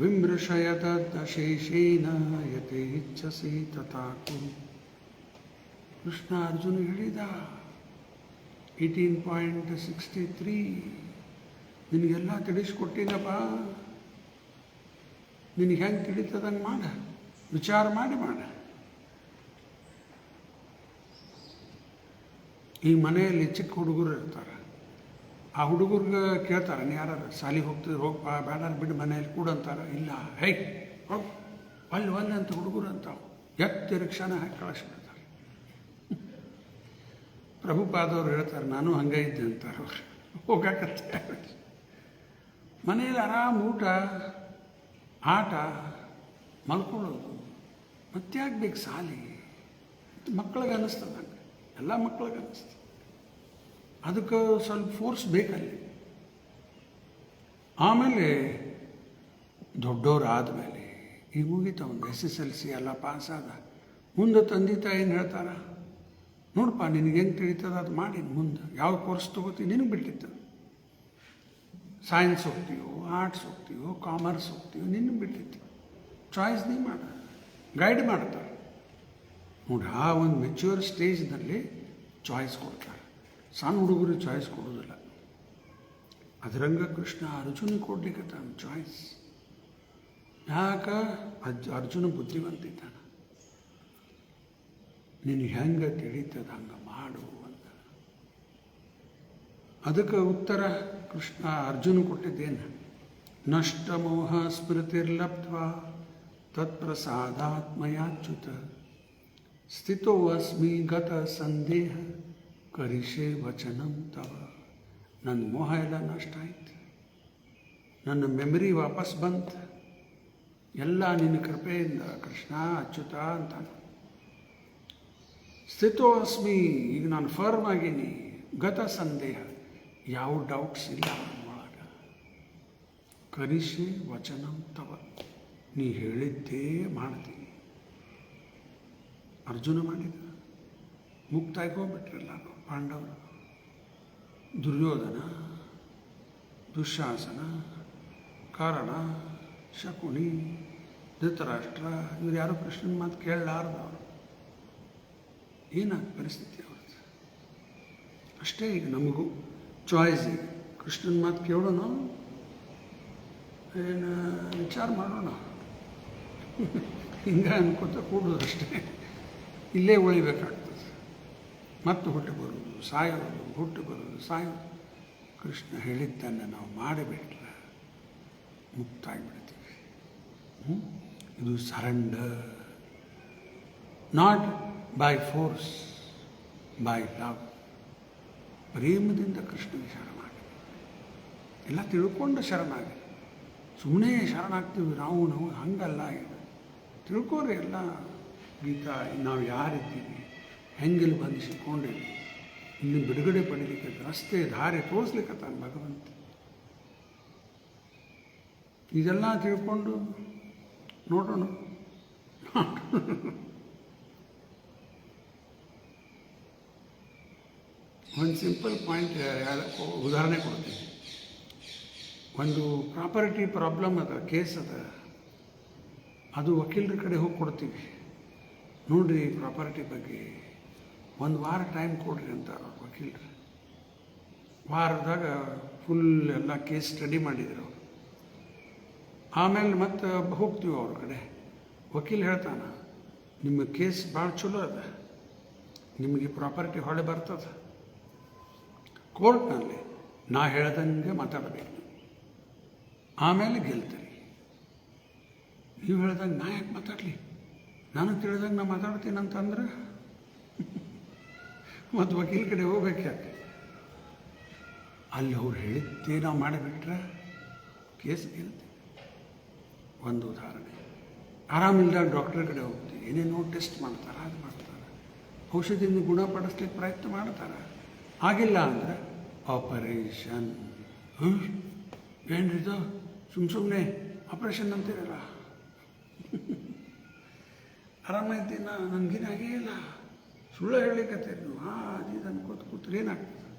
ವಿಮೃಶಯತದಶೇಷೇನ ಯತೆ ಇಚ್ಛಸಿ ತಥಾ ಕುರು. ಕೃಷ್ಣ ಅರ್ಜುನ ಹೇಳಿದ 18.63, ನಿನಗೆಲ್ಲ ತಿಳಿಸ್ಕೊಟ್ಟಿನಪ್ಪ, ನಿನಗೆ ಹೆಂಗೆ ತಿಳಿತದಂಗೆ ಮಾಡ, ವಿಚಾರ ಮಾಡಿ ಮಾಡ. ಈ ಮನೆಯಲ್ಲಿ ಚಿಕ್ಕ ಹುಡುಗರು ಇರ್ತಾರೆ, ಆ ಹುಡುಗರಿಗೆ ಕೇಳ್ತಾರೆ, ನೀ ಯಾರು ಸಾಲಿಗೆ ಹೋಗ್ತಿದ್ರು, ಹೋಗಪ್ಪ, ಬೇಡ ಬಿಟ್ಟು ಮನೆಯಲ್ಲಿ ಕೂಡಂತಾರೆ. ಇಲ್ಲ, ಹೈ ಹೋಗಿ ಒಲ್ಲೆ ಅಂತ ಹುಡುಗರು ಅಂತಾವೆ, ಎತ್ತಿ ರಿಕ್ಷಾನ ಹಾಕಿ ಕಳಿಸ್ಬಿಡ್ತಾರೆ. ಪ್ರಭುಪಾದವ್ರು ಹೇಳ್ತಾರೆ, ನಾನು ಹಂಗೆ ಇದ್ದೆ ಅಂತಾರೆ. ಅವ್ರು ಹೋಗಕತ್ತೆ ಮನೆಯಲ್ಲಿ ಆರಾಮ್ ಊಟ, ಆಟ, ಮಲ್ಕೊಳ್ಳೋದು, ಮತ್ತೆ ಆಗ್ಬೇಕು ಸಾಲಿ. ಮಕ್ಕಳಿಗೆ ಅನ್ನಿಸ್ತದೆ, ನಂಗೆ ಎಲ್ಲ ಮಕ್ಕಳಿಗೆ ಅನ್ನಿಸ್ತದೆ. ಅದಕ್ಕೆ ಸ್ವಲ್ಪ ಫೋರ್ಸ್ ಬೇಕಲ್ಲಿ. ಆಮೇಲೆ ದೊಡ್ಡವ್ರು ಆದಮೇಲೆ ಈಗ ಮುಗೀತ, ಒಂದು SSLC ಎಲ್ಲ ಪಾಸಾದ ಮುಂದೆ ತಂದೆ ತಾಯಿ ಏನು ಹೇಳ್ತಾರ, ನೋಡಪ್ಪ ನಿನಗೆ ಹೆಂಗೆ ತಿಳಿತದ ಅದು ಮಾಡಿ, ಮುಂದೆ ಯಾವ ಕೋರ್ಸ್ ತೊಗೋತೀವಿ ನಿನಗೆ ಬಿಟ್ಟಿತ್ತು. ಸೈನ್ಸ್ ಹೋಗ್ತೀವೋ, ಆರ್ಟ್ಸ್ ಹೋಗ್ತೀವೋ, ಕಾಮರ್ಸ್ ಹೋಗ್ತೀವೋ, ನಿನಗೆ ಬಿಟ್ಟಿತ್ತು. ಚಾಯ್ಸ್ ನೀ ಮಾಡ, ಗೈಡ್ ಮಾಡ್ತಾರೆ ನೋಡಿ. ಆ ಒಂದು ಮೆಚ್ಯೂರ್ ಸ್ಟೇಜ್ನಲ್ಲಿ ಚಾಯ್ಸ್ ಕೊಡ್ತಾರೆ. ಸಣ್ಣ ಹುಡುಗರು ಚಾಯ್ಸ್ ಕೊಡೋದಿಲ್ಲ. ಅದರಂಗ ಕೃಷ್ಣ ಅರ್ಜುನಿಗೆ ಕೊಡ್ಲಿಕ್ಕೆ ತಾನು ಚಾಯ್ಸ್. ಯಾಕೆ? ಅರ್ಜುನ ಬುದ್ಧಿವಂತಿದ್ದಾನೆ. ನಿನಗೆ ಹೆಂಗೆ ತಿಳಿತದ ಹಂಗೆ ಮಾಡು ಅಂತ. ಅದಕ್ಕೆ ಉತ್ತರ ಕೃಷ್ಣ ಅರ್ಜುನ ಕೊಟ್ಟಿದ್ದೇನು? ನಷ್ಟಮೋಹ ಸ್ಮೃತಿರ್ಲಬ್ಧ್ವಾ ತತ್ಪ್ರಸಾದಾತ್ಮಯಾಚ್ಯುತ ಸ್ಥಿತೋ ಅಸ್ಮಿ ಗತ ಸಂದೇಹ ಕರಿಷೆ ವಚನಂ ತವ. ನನ್ನ ಮೋಹ ಎಲ್ಲ ನಷ್ಟ ಆಯ್ತು, ನನ್ನ ಮೆಮರಿ ವಾಪಸ್ ಬಂತು, ಎಲ್ಲ ನಿನ್ನ ಕೃಪೆಯಿಂದ ಕೃಷ್ಣ ಅಚ್ಯುತ ಅಂತಾನೆ. ಸ್ಥಿತೋ ಅಸ್ಮಿ, ಈಗ ನಾನು ಫರ್ಮ್ ಆಗೀನಿ. ಗತ ಸಂದೇಹ, ಯಾವ ಡೌಟ್ಸ್ ಇಲ್ಲ ನನ್ನೊಳಗೆ. ಕರಿಷೆ ವಚನಂ ತವ, ನೀ ಹೇಳಿದ್ದೇ ಮಾಡ್ತೀನಿ. ಅರ್ಜುನ ಮಾಡಿದ, ಮುಕ್ತಾಯ್ಕೋಗ್ಬಿಟ್ರಲ್ಲ ಪಾಂಡವರು. ದುರ್ಯೋಧನ, ದುಶ್ಯಾಸನ, ಕರ್ಣ, ಶಕುನಿ, ಧೃತರಾಷ್ಟ್ರ, ಇವ್ರು ಯಾರು ಕೃಷ್ಣನ ಮಾತು ಕೇಳಲಾರ್ದವರು. ಏನಾಗ ಪರಿಸ್ಥಿತಿ ಅವ್ರದ್ದು? ಅಷ್ಟೇ. ಈಗ ನಮಗೂ ಚಾಯ್ಸ್, ಈಗ ಕೃಷ್ಣನ ಮಾತು ಕೇಳೋಣ ಏನು ವಿಚಾರ ಮಾಡೋಣ. ಹಿಂಗೆ ಅನ್ಕೋತ ಕೂಡೋದು ಅಷ್ಟೇ. ಇಲ್ಲೇ ಉಳಿಬೇಕಾಗ್ತದೆ. ಮತ್ತು ಹುಟ್ಟು ಬರೋದು, ಸಾಯೋದು, ಹುಟ್ಟು ಬರೋದು, ಸಾಯೋದು. ಕೃಷ್ಣ ಹೇಳಿದ್ದನ್ನು ನಾವು ಮಾಡಿಬಿಟ್ರೆ ಮುಕ್ತ ಆಗಿಬಿಡ್ತೀವಿ. ಇದು surrender, not by force, by love. ಪ್ರೇಮದಿಂದ ಕೃಷ್ಣನಿಗೆ ಶರಣಾಗಿ, ಎಲ್ಲ ತಿಳ್ಕೊಂಡು ಶರಣಾಗಿ. ಸುಮ್ಮನೆ ಶರಣಾಗ್ತೀವಿ ನಾವು ಹಂಗಲ್ಲ. ಈಗ ತಿಳ್ಕೋರಿ ಎಲ್ಲ ಗೀತಾ, ನಾವು ಯಾರಿದ್ದೀವಿ, ಹೆಂಗೆಲ್ಲಿ ಬಂದು ಸಿಕ್ಕೊಂಡಿವಿ, ಇಲ್ಲಿ ಬಿಡುಗಡೆ ಪಡೀಲಿಕ್ಕೆ ರಸ್ತೆ ದಾರಿ ತೋರಿಸ್ಲಿಕ್ಕೆ ತಾನು ಭಗವಂತ. ಇದೆಲ್ಲ ತಿಳ್ಕೊಂಡು ನೋಡೋಣ. ಒಂದು ಸಿಂಪಲ್ ಪಾಯಿಂಟ್ ಉದಾಹರಣೆ ಕೊಡ್ತೀನಿ. ಒಂದು ಪ್ರಾಪರ್ಟಿ ಪ್ರಾಬ್ಲಮ್ ಅದ, ಕೇಸ್ ಅದ, ಅದು ವಕೀಲರ ಕಡೆ ಹೋಗಿ ಕೊಡ್ತೀವಿ. ನೋಡಿರಿ ಪ್ರಾಪರ್ಟಿ ಬಗ್ಗೆ ಒಂದು ವಾರ ಟೈಮ್ ಕೊಡ್ರಿ ಅಂತಾರೆ ವಕೀಲರು. ವಾರದಾಗ ಫುಲ್ ಎಲ್ಲ ಕೇಸ್ ಸ್ಟಡಿ ಮಾಡಿದ್ರು. ಆಮೇಲೆ ಮತ್ತೆ ಹೋಗ್ತೀವಿ ಅವ್ರ ಕಡೆ. ವಕೀಲ್ ಹೇಳ್ತಾನೆ, ನಿಮ್ಮ ಕೇಸ್ ಭಾಳ ಚಲೋ ಅದ, ನಿಮಗೆ ಪ್ರಾಪರ್ಟಿ ಹೊಳೆ ಬರ್ತದೆ. ಕೋರ್ಟ್ನಲ್ಲಿ ನಾ ಹೇಳ್ದಂಗೆ ಮಾತಾಡಬೇಕು, ಆಮೇಲೆ ಗೆಲ್ತೀರಿ. ನೀವು ಹೇಳ್ದಂಗೆ ನಾ ಯಾಕೆ ಮಾತಾಡಲಿ, ನಾನು ತಿಳಿದಂಗೆ ನಾ ಮಾತಾಡ್ತೀನಿ ಅಂತಂದ್ರೆ ಮತ್ತು ವಕೀಲ ಕಡೆ ಹೋಗ್ಬೇಕು ಯಾಕೆ? ಅಲ್ಲಿ ಅವ್ರು ಹೇಳಿದ್ದೇ ನಾವು ಮಾಡಿಬಿಟ್ರೆ ಕೇಸ್ ಗೆಲ್ತೀವಿ. ಒಂದು ಉದಾಹರಣೆ. ಆರಾಮಿಲ್ದಾಗ ಡಾಕ್ಟ್ರ್ ಕಡೆ ಹೋಗ್ತೀವಿ, ಏನೇನೋ ಟೆಸ್ಟ್ ಮಾಡ್ತಾರೆ, ಅದು ಮಾಡ್ತಾರೆ, ಔಷಧಿಯಿಂದ ಗುಣಪಡಿಸ್ಲಿಕ್ಕೆ ಪ್ರಯತ್ನ ಮಾಡ್ತಾರೆ. ಆಗಿಲ್ಲ ಅಂದರೆ ಆಪರೇಷನ್. ಏನ್ರಿದು ಸುಮ್ಮನೆ ಆಪ್ರೇಷನ್ ಅಂತೀರಲ್ಲ. ಆರಾಮಾಯ್ತೀನ, ನನಗೇನು ಆಗೇ ಇಲ್ಲ, ಸುಳ್ಳು ಹೇಳಿಕತ್ತೀರಿ ನೀವು, ಅದು ಅನ್ಕೋತ ಕೂತ್ರೆ ಏನಾಗ್ತದೆ?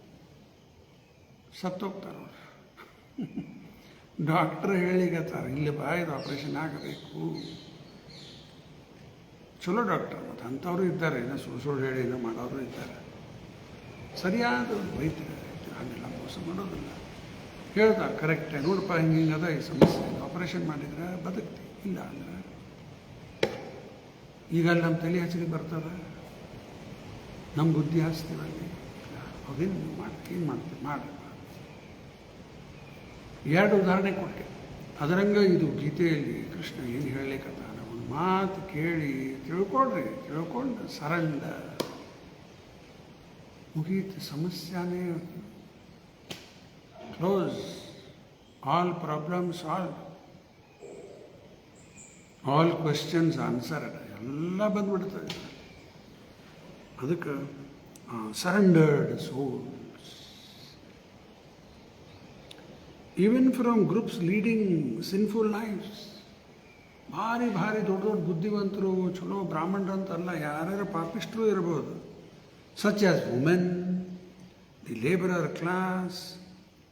ಸತ್ತೋಗ್ತಾರೆ ಅವ್ರು. ಡಾಕ್ಟ್ರ್ ಹೇಳಿಕತ್ತಾರೆ, ಇಲ್ಲಿ ಬಾಯಿದು ಆಪ್ರೇಷನ್ ಆಗಬೇಕು. ಚಲೋ ಡಾಕ್ಟರ್, ಮತ್ತು ಅಂಥವರು ಇದ್ದಾರೆ, ಏನೋ ಸುಳ್ಳು ಹೇಳಿ ಏನೋ ಮಾಡೋರು ಇದ್ದಾರೆ. ಸರಿಯಾದ ವೈದ್ಯರು ಹಾಗೆಲ್ಲ ಮೋಸ ಮಾಡೋದಿಲ್ಲ. ಹೇಳ್ತಾರೆ ಕರೆಕ್ಟಾಗಿ, ನೋಡಪ್ಪ ಹಿಂಗಿಂಗದ ಈ ಸಮಸ್ಯೆ, ಆಪ್ರೇಷನ್ ಮಾಡಿದ್ರೆ ಬದುಕ್ತಿ, ಇಲ್ಲ ಅಂದ್ರೆ ಈಗ ಅಲ್ಲಿ ನಮ್ಮ ತಲೆ ಹಚ್ಚಲಿ ಬರ್ತದೆ, ನಮ್ಮ ಬುದ್ಧಿ ಹಾಸ್ತೀವಲ್ಲಿ. ಅದೇನು ಏನು ಮಾಡ್ತೀವಿ ಮಾಡಿ. ಎರಡು ಉದಾಹರಣೆ ಕೊಟ್ಟೆ. ಅದರಂಗ ಇದು ಗೀತೆಯಲ್ಲಿ ಕೃಷ್ಣ ಏನು ಹೇಳಲಿಕ್ಕತ್ತಾನ, ಒಂದು ಮಾತು ಕೇಳಿ ತಿಳ್ಕೊಂಡು ಸರೆಂಡರ್ ಮುಗೀತು. ಸಮಸ್ಯೆನೇ close, all problems solve, all questions answered, ಎಲ್ಲ ಬಂದ್ಬಿಡ್ತದೆ. ಅದಕ್ಕೆ surrendered souls, even from groups leading sinful lifes. ಭಾರಿ ದೊಡ್ಡ ಬುದ್ಧಿವಂತರು, ಚಲೋ ಬ್ರಾಹ್ಮಣರಂತಲ್ಲ, ಯಾರ್ಯಾರು ಪಾಪಿಷ್ಟರು ಇರ್ಬೋದು. such as women, the laborer class,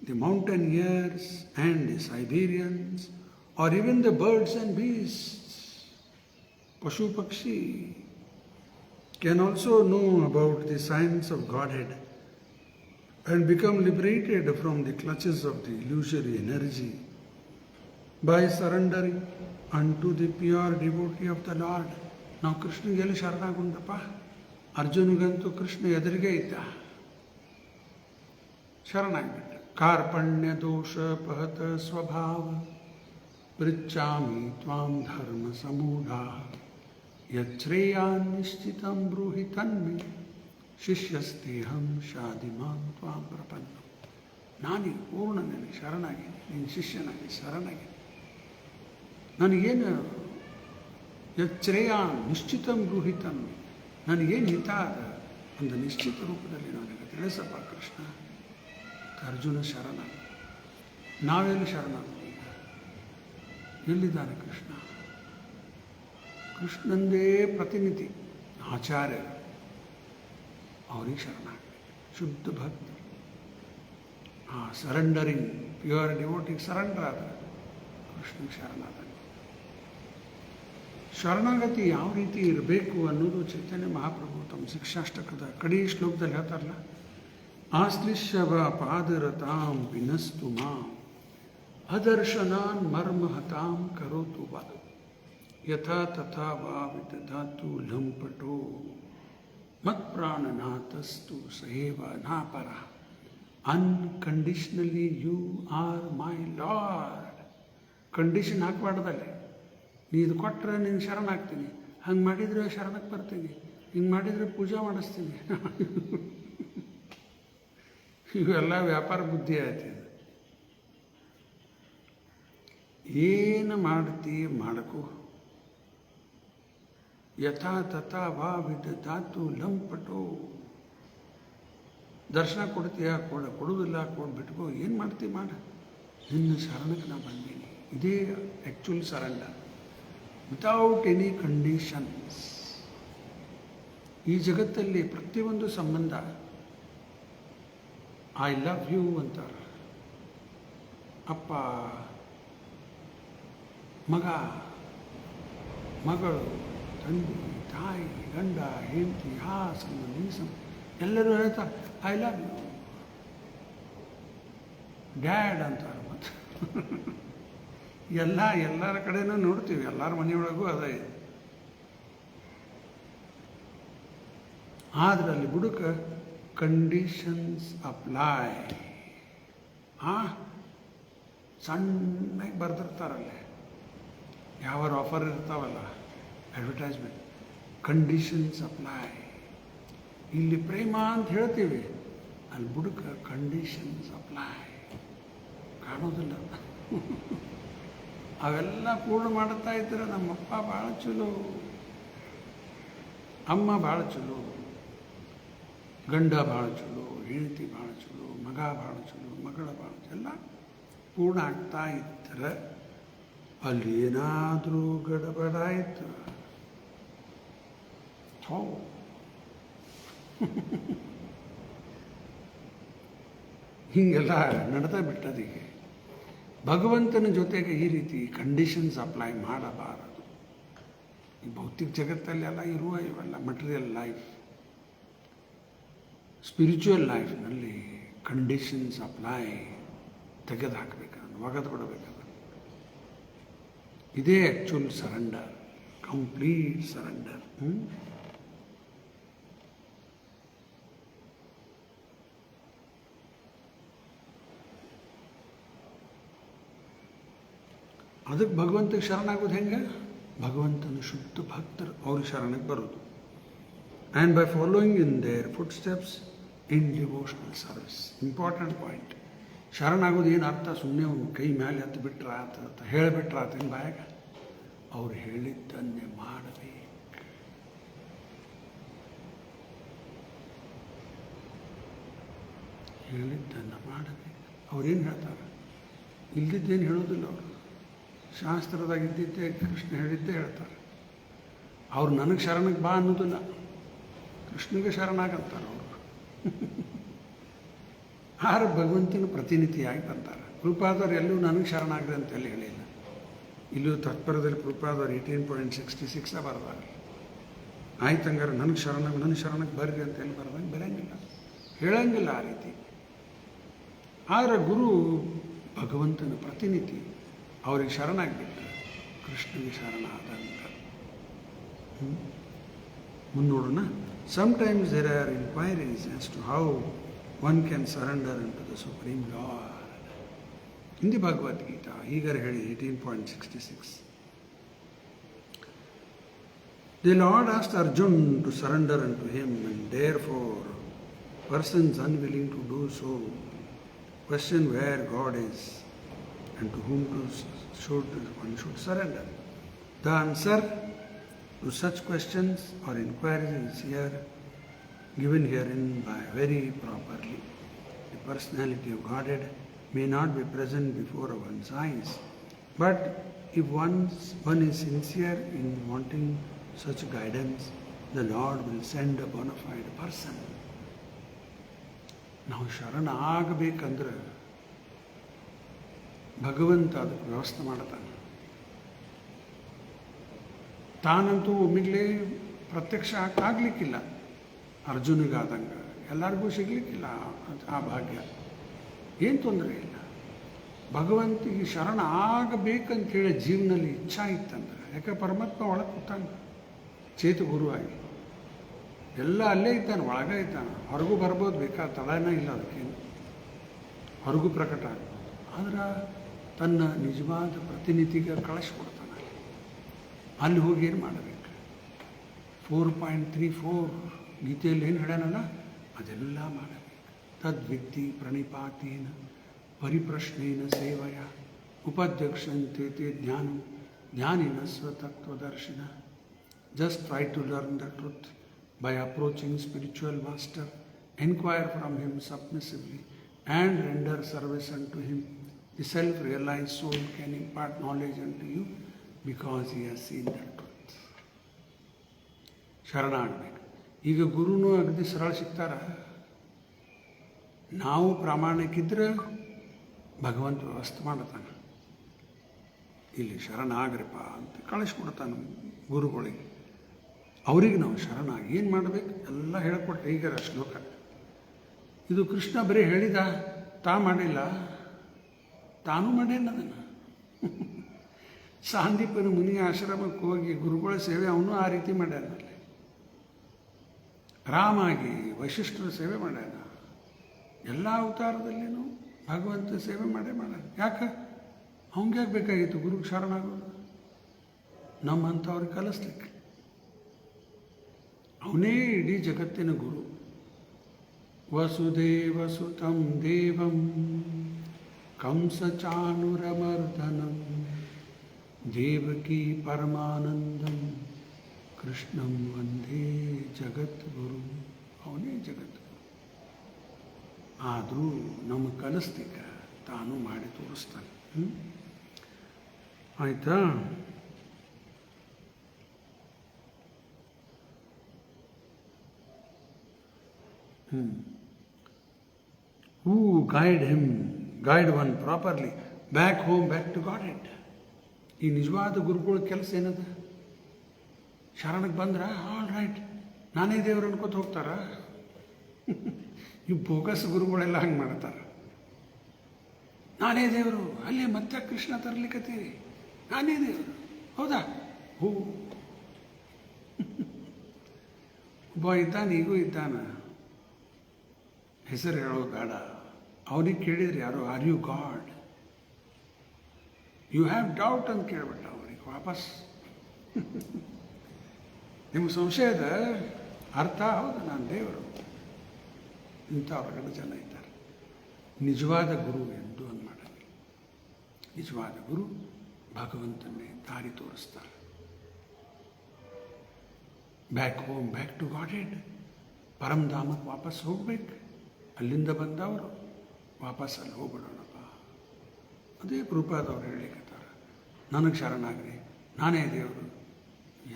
the mountaineers and the Siberians, or even the birds and beasts. Pashu Pakshi can also know about the science of Godhead and become liberated from the clutches of the illusory energy by surrendering unto the pure devotee of the Lord. Now Krishna ಗೆಲ್ಲಿ ಶರಣಾಗೊಂಡಪ್ಪ. ಅರ್ಜುನಿಗಂತೂ Krishna ಎದುರಿಗೆ ಇದ್ದ, ಶರಣಾಗಿಬಿಟ್ಟ. ಕಾರ್ಪಣ್ಯ ದೋಷ ಪಹತ ಸ್ವಭಾವ ಪೃಚ್ಛಾಮಿ ತ್ವಾಂ ಧರ್ಮ ಸಮೂಢಾ ಯಚ್ಛ್ರೇಯಾನ್ ನಿಶ್ಚಿತಂ ಬ್ರೂಹಿ ತನ್ಮೇ ಶಿಷ್ಯಸ್ತೇಹಂ ಶಾದಿಮಾಂ ತ್ವಾಂ ಪ್ರಪನ್ನ. ನಾನೀಗ ಪೂರ್ಣ ನನಗೆ ಶರಣಾಗಿ, ನಿನ್ನ ಶಿಷ್ಯನಾಗಿ ಶರಣಾಗಿ. ನನಗೇನು ಯಚ್ಛ್ರೇಯಾನ್ ನಿಶ್ಚಿತಂ ಬ್ರೂಹಿ ತನ್ಮೇ, ನನಗೇನು ಹಿತ ಅದ ಒಂದು ನಿಶ್ಚಿತ ರೂಪದಲ್ಲಿ ನನಗೆ ತಿಳಿಸಪ್ಪ ಕೃಷ್ಣ. ಅರ್ಜುನ ಶರಣ. ನಾವೆಲ್ಲಿ ಶರಣಾಗ್ತೀವಿ? ಎಲ್ಲಿದ್ದಾನೆ ಕೃಷ್ಣ? ಕೃಷ್ಣಂದೇ ಪ್ರತಿನಿಧಿ ಆಚಾರ್ಯರು, ಅವ್ರಿಗೆ ಶರಣಾಗ್ತೀವಿ. ಶುದ್ಧ ಭಕ್ತಿ, ಸರೆಂಡರಿಂಗ್, ಪ್ಯೂರ್ ಡಿವೋಟಿಗೆ ಸರೆಂಡರ್ ಆದರೆ ಕೃಷ್ಣಗೆ ಶರಣಾದ. ಶರಣಾಗತಿ ಯಾವ ರೀತಿ ಇರಬೇಕು ಅನ್ನೋದು ಚೈತನ್ಯ ಮಹಾಪ್ರಭು ತಮ್ಮ ಶಿಕ್ಷಾಷ್ಟಕದ ಕಡೀ ಶ್ಲೋಕದಲ್ಲಿ ಹೇಳ್ತಾರಲ್ಲ, ಆಶ್ಲಿಷ್ಯವ ಪಾದರತಾಂ ವಿನಸ್ತು ಮಾಂ ಅದರ್ಶನಾನ್ ಮರ್ಮ ಹತಾಂ ಕರೋತು ವಾ ಯಥಾ ತಥಾ ವಾ ವಿದಧಾತು ಲಂಪಟೋ ಮತ್ ಪ್ರಾಣನಾಥಸ್ತು ಸಹೇವ ನಾಪರ. Unconditionally you are my Lord. Condition ಹಾಕಬಾರ್ದಲ್ಲೇ. ನೀ ಇದು ಕೊಟ್ಟರೆ ನಿನ್ನ ಶರಣಾಗ್ತೀನಿ, ಹಂಗೆ ಮಾಡಿದರೆ ಶರಣಕ್ಕೆ ಬರ್ತೀನಿ, ಹಿಂಗೆ ಮಾಡಿದರೆ ಪೂಜೆ ಮಾಡಿಸ್ತೀನಿ. ಇವೆಲ್ಲ ವ್ಯಾಪಾರ ಬುದ್ಧಿ ಆಯ್ತು. ಇದು ಏನು ಮಾಡ್ತಿ ಮಾಡಕು. ಯಥಾ ತಥಾ ವಾ ವಿದಧಾತು ಲಂಪಟೋ. ದರ್ಶನ ಕೊಡ್ತೀಯ ಕೊಡುವುದಿಲ್ಲ, ಬಿಟ್ಕೋ, ಏನು ಮಾಡ್ತೀವಿ ಮಾಡ. ನಿನ್ನ ಶರಣಕ್ಕೆ ನಾ ಬಂದೀನಿ. ಇದೇ actual surrender without any conditions. ಈ ಜಗತ್ತಲ್ಲಿ ಪ್ರತಿಯೊಂದು ಸಂಬಂಧ ಐ ಲವ್ ಯು ಅಂತಾರೆ. ಅಪ್ಪ, ಮಗ, ಮಗಳು, ತಂದೆ, ತಾಯಿ, ಗಂಡ, ಹೆಂಡತಿ, ಆ ಸಂಬಂಧ ಈ ಸಂಬಂಧ ಎಲ್ಲರೂ ಹೇಳ್ತಾರೆ ಐ ಲವ್ ಯು. ಡ್ಯಾಡ್ ಅಂತಾರೆ. ಮತ್ತು ಎಲ್ಲರ ಕಡೆನೂ ನೋಡ್ತೀವಿ, ಎಲ್ಲರ ಮನೆಯೊಳಗೂ ಅದೇ. ಆದರೆ ಅಲ್ಲಿ ಬುಡಕ ಕಂಡೀಷನ್ಸ್ ಅಪ್ಲೈ ಸಣ್ಣಗೆ ಬರೆದಿರ್ತಾರಲ್ಲೇ. ಯಾವ ಆಫರ್ ಇರ್ತಾವಲ್ಲ, ಅಡ್ವರ್ಟೈಸ್ಮೆಂಟ್, ಕಂಡೀಷನ್ಸ್ ಅಪ್ಲೈ. ಇಲ್ಲಿ ಪ್ರೇಮ ಅಂತ ಹೇಳ್ತೀವಿ, ಅಲ್ಲಿ ಬುಡಕ ಕಂಡೀಷನ್ಸ್ ಅಪ್ಲೈ ಕಾಣೋದಿಲ್ಲ. ಅವೆಲ್ಲ ಪೂರ್ಣ ಮಾಡುತ್ತಾ ಇದ್ರೆ ನಮ್ಮಪ್ಪ ಭಾಳ ಚಲೋ, ಅಮ್ಮ ಭಾಳ ಚಲೋ, ಗಂಡ ಭಾಳ ಚಲೋ, ಹೆಂಡತಿ ಭಾಳ ಚಲೋ, ಮಗ ಭಾಳ ಚಲೋ, ಮಗಳ ಭಾಳ ಚಲೋ, ಎಲ್ಲ ಪೂರ್ಣ ಆಗ್ತಾ ಇದ್ದರೆ ಅಲ್ಲಿ ಏನಾದರೂ ಗಡಬಡಾಯಿತು, ಹೀಗೆಲ್ಲ ನಡೆದ ಬಿಟ್ಟದೀಗೆ. ಭಗವಂತನ ಜೊತೆಗೆ ಈ ರೀತಿ ಕಂಡೀಷನ್ಸ್ ಅಪ್ಲೈ ಮಾಡಬಾರದು. ಈ ಭೌತಿಕ ಜಗತ್ತಲ್ಲೆಲ್ಲ ಇರುವ ಇವೆಲ್ಲ ಮಟೀರಿಯಲ್ ಲೈಫ್, ಸ್ಪಿರಿಚುವಲ್ ಲೈಫ್ನಲ್ಲಿ ಕಂಡೀಷನ್ಸ್ ಅಪ್ಲೈ ತೆಗೆದು ಹಾಕಬೇಕಂದ್ರೆ, ಒಗೆದು ಬಿಡಬೇಕಂದ್ರೆ. ಇದೇ ಆ್ಯಕ್ಚುಲ್ ಸರೆಂಡರ್, ಕಂಪ್ಲೀಟ್ ಸರೆಂಡರ್. ಅದಕ್ಕೆ ಭಗವಂತಗೆ ಶರಣಾಗೋದು ಹೆಂಗೆ? ಭಗವಂತನ ಶುದ್ಧ ಭಕ್ತರು ಅವ್ರಿಗೆ ಶರಣಕ್ಕೆ ಬರೋದು. And by following in their footsteps in devotional service. Important point. ಶರಣಾಗೋದು ಏನು ಅರ್ಥ? ಸುಮ್ಮನೆ ಅವ್ನು ಕೈ ಮೇಲೆ ಹತ್ತು ಬಿಟ್ರೆ ಆತ, ಹೇಳಿಬಿಟ್ರೆ ಆತನ ಬಾಯಾಗ. ಅವ್ರು ಹೇಳಿದ್ದನ್ನೇ ಮಾಡಬೇಕು. ಹೇಳಿದ್ದನ್ನು ಮಾಡಬೇಕು. ಅವ್ರೇನು ಹೇಳ್ತಾರೆ? ಇಲ್ದಿದ್ದೇನು ಹೇಳೋದಿಲ್ಲ ಅವರು. ಶಾಸ್ತ್ರದಾಗ ಇದ್ದಿದ್ದೇ ಕೃಷ್ಣ ಹೇಳಿದ್ದೇ ಹೇಳ್ತಾರೆ. ಅವ್ರು ನನಗೆ ಶರಣಕ್ಕೆ ಬಾ ಅನ್ನೋದಿಲ್ಲ, ಕೃಷ್ಣಗೆ ಶರಣಾಗಂತಾರೆ ಅವರು. ಆರು ಭಗವಂತನ ಪ್ರತಿನಿಧಿಯಾಗಿ ಬರ್ತಾರೆ. ಕೃಪಾದವ್ರು ಎಲ್ಲೂ ನನಗೆ ಶರಣಾಗ್ರಿ ಅಂತೆಲ್ಲ ಹೇಳಿಲ್ಲ. ಇಲ್ಲೂ ತತ್ಪರದಲ್ಲಿ ಕೃಪಾದವ್ರು 18.66 ಬರ್ತಾರೆ. ಆಯ್ತು ಹಂಗಾರೆ ನನಗೆ ಶರಣಕ್ಕೆ ಬರ್ರಿ ಅಂತ ಎಲ್ಲಿ ಬರ್ದಂಗೆ ಬರೋಂಗಿಲ್ಲ, ಹೇಳಂಗಿಲ್ಲ ಆ ರೀತಿ. ಆದರೆ ಗುರು ಭಗವಂತನ ಪ್ರತಿನಿಧಿ, ಅವ್ರಿಗೆ ಶರಣಾಗಿಬಿಟ್ರೆ ಕೃಷ್ಣನಿಗೆ ಶರಣಾದಂತ. ಮುನ್ನೋಡೋಣ. Sometimes there are inquiries as to how one can surrender into the Supreme Lord. In the Bhagavad Gita, Hígar ಹೇಳಿ 18.66. The Lord asked Arjuna to surrender unto him, and therefore persons unwilling to do so question where God is and to whom one should surrender. The answer to such questions or inquiries is here given herein by very properly. The personality of Godhead may not be present before one's eyes, but if one is sincere in wanting such guidance, the Lord will send a bona fide person. ನಾವು ಶರಣ ಆಗಬೇಕಂದ್ರೆ ಭಗವಂತ ಅದಕ್ಕೆ ವ್ಯವಸ್ಥೆ ಮಾಡ್ತಾನೆ. ತಾನಂತೂ ಒಮ್ಮಿಗ್ಲೇ ಪ್ರತ್ಯಕ್ಷ ಆಗಲಿಕ್ಕಿಲ್ಲ, ಅರ್ಜುನಿಗಾದಂಗೆ ಎಲ್ಲರಿಗೂ ಸಿಗಲಿಕ್ಕಿಲ್ಲ ಆ ಭಾಗ್ಯ. ಏನು ತೊಂದರೆ ಇಲ್ಲ. ಭಗವಂತಿಗೆ ಶರಣ ಆಗಬೇಕಂತೇಳಿ ಜೀವನದಲ್ಲಿ ಇಚ್ಛಾ ಇತ್ತಂದ್ರೆ, ಯಾಕೆ ಪರಮಾತ್ಮ ಒಳಗೆ ಕೂತಾನೆ ಚೇತು ಗುರುವಾಗಿ, ಎಲ್ಲ ಅಲ್ಲೇ ಇದ್ದಾನೆ, ಒಳಗೆ ಇದ್ದಾನೆ. ಹೊರಗೂ ಬರ್ಬೋದು, ಬೇಕಾದ ತಳನೇ ಇಲ್ಲ ಅದಕ್ಕೇನು, ಹೊರಗೂ ಪ್ರಕಟ ಆಗ್ಬೋದು. ಆದ್ರೆ ತನ್ನ ನಿಜವಾದ ಪ್ರತಿನಿಧಿಗೆ ಕಳಿಸ್ಕೊಡ್ತಾನೆ. ಅಲ್ಲಿ ಹೋಗಿ ಏನು ಮಾಡಬೇಕು? 4.34 ಗೀತೆಯಲ್ಲಿ ಏನು ಹೇಳ್ಯಾನಲ್ಲ, ಅದೆಲ್ಲ ಮಾಡಬೇಕು. ತದ್ವಿದ್ಧಿ ಪ್ರಣಿಪಾತೇನ ಪರಿಪ್ರಶ್ನೇನ ಸೇವಯ ಉಪಧ್ಯಕ್ಷಂತೆ ಜ್ಞಾನಿನ ಸ್ವತತ್ವದರ್ಶಿನ. Just try to learn the truth by approaching spiritual master, inquire from him submissively and render service unto him. The self-realized soul can impart knowledge unto you because he has seen the truth. ಶರಣ ಆಗಬೇಕು. ಈಗ ಗುರುನೂ ಅಗದಿ ಸರಳ ಸಿಗ್ತಾರ. ನಾವು ಪ್ರಾಮಾಣಿಕಿದ್ರೆ ಭಗವಂತ ವ್ಯವಸ್ಥೆ ಮಾಡತಾನೆ. ಇಲ್ಲಿ ಶರಣ ಆಗ್ರಪ್ಪ ಅಂತ ಕಳಿಸ್ಕೊಡ್ತಾನೆ ಗುರುಗಳಿಗೆ. ಅವ್ರಿಗೆ ನಾವು ಶರಣಾಗಿ ಏನು ಮಾಡಬೇಕು ಎಲ್ಲ ಹೇಳ್ಕೊಟ್ಟೆ. ಈಗ ಶ್ಲೋಕ ಇದು ಕೃಷ್ಣ ಬರೀ ಹೇಳಿದ, ಮಾಡಿಲ್ಲ, ತಾನೂ ಮಾಡೇನ ಅದನ್ನು. ಸಾಂದೀಪನ ಮುನಿ ಆಶ್ರಮಕ್ಕೆ ಹೋಗಿ ಗುರುಗಳ ಸೇವೆ ಅವನು ಆ ರೀತಿ ಮಾಡ್ಯಾನ. ರಾಮಾಗಿ ವಶಿಷ್ಠರ ಸೇವೆ ಮಾಡ್ಯಾನ. ಎಲ್ಲ ಅವತಾರದಲ್ಲಿನೂ ಭಗವಂತ ಸೇವೆ ಮಾಡ್ಯಾನ. ಯಾಕೆ ಅವಂಗೆ ಬೇಕಾಗಿತ್ತು ಗುರುಗೆ ಶರಣಾಗೋದು? ನಮ್ಮಂಥವ್ರಿಗೆ ಕಲಿಸ್ಲಿಕ್ಕೆ. ಅವನೇ ಇಡೀ ಜಗತ್ತಿನ ಗುರು. ವಸುದೇವಸುತಂ ದೇವಂ ಕಂಸಚಾನುರಮರ್ದನಂ ದೇವಕೀ ಪರಮಾನಂದಂ ಕೃಷ್ಣಂ ವಂದೇ ಜಗದ್ಗುರು. ಅವನೇ ಜಗದ್ಗುರು. ಆದರೂ ನಮಗೆ ಕಲಿಸ್ಲಿಕ್ಕೆ ತಾನು ಮಾಡಿ ತೋರಿಸ್ತಾನೆ. ಆಯಿತಾ? Who guide one properly back home, back to Godhead. ಈ ನಿಜವಾದ ಗುರುಗಳ ಕೆಲಸ ಏನದ? ಶರಣಕ್ಕೆ ಬಂದ್ರೆ ಆಲ್ ರೈಟ್ ನಾನೇ ದೇವರು ಅನ್ಕೋತ ಹೋಗ್ತಾರ. ಈ ಬೋಗಸ್ ಗುರುಗಳೆಲ್ಲ ಹಂಗೆ ಮಾಡ್ತಾರೆ. ನಾನೇ ದೇವರು, ಅಲ್ಲಿ ಮತ್ತೆ ಕೃಷ್ಣ ತರ್ಲಿಕ್ಕತ್ತೀರಿ, ನಾನೇ ದೇವರು, ಹೌದಾ? ಒಬ್ಬ ಇದ್ದಾನೆ, ಈಗೂ ಇದ್ದಾನೆ, ಹೆಸರು ಹೇಳೋದು ಬೇಡ. ಅವನಿಗೆ ಕೇಳಿದ್ರಿ ಯಾರು, are you god? You have doubt ಅಂತ ಕೇಳ್ಬಿಟ್ಟ ಅವನಿಗೆ ವಾಪಸ್. ನಿಮ್ಮ ಸಂಶಯದ ಅರ್ಥ, ಹೌದು ನಾನು ದೇವರು. ಇಂಥ ಹೊರಗಡೆ ಜನ ಇದ್ದಾರೆ. ನಿಜವಾದ ಗುರು ಎಂದು ಒಂದು ಮಾಡಲ್ಲ. ನಿಜವಾದ ಗುರು ಭಗವಂತನ್ನೇ ದಾರಿ ತೋರಿಸ್ತಾರೆ. Back home, back to Godhead. ಪರಮಧಾಮಕ್ಕೆ ವಾಪಸ್ ಹೋಗ್ಬೇಕು. ಅಲ್ಲಿಂದ ಬಂದವರು ವಾಪಸ್ ಅಲ್ಲಿ ಹೋಗ್ಬಿಡೋಣಪ್ಪ. ಅದೇ ಪ್ರಭುಪಾದವ್ರು ಹೇಳಿಕತ್ತಾರೆ, ನನಗೆ ಶರಣಾಗ್ರಿ, ನಾನೇ ದೇವರು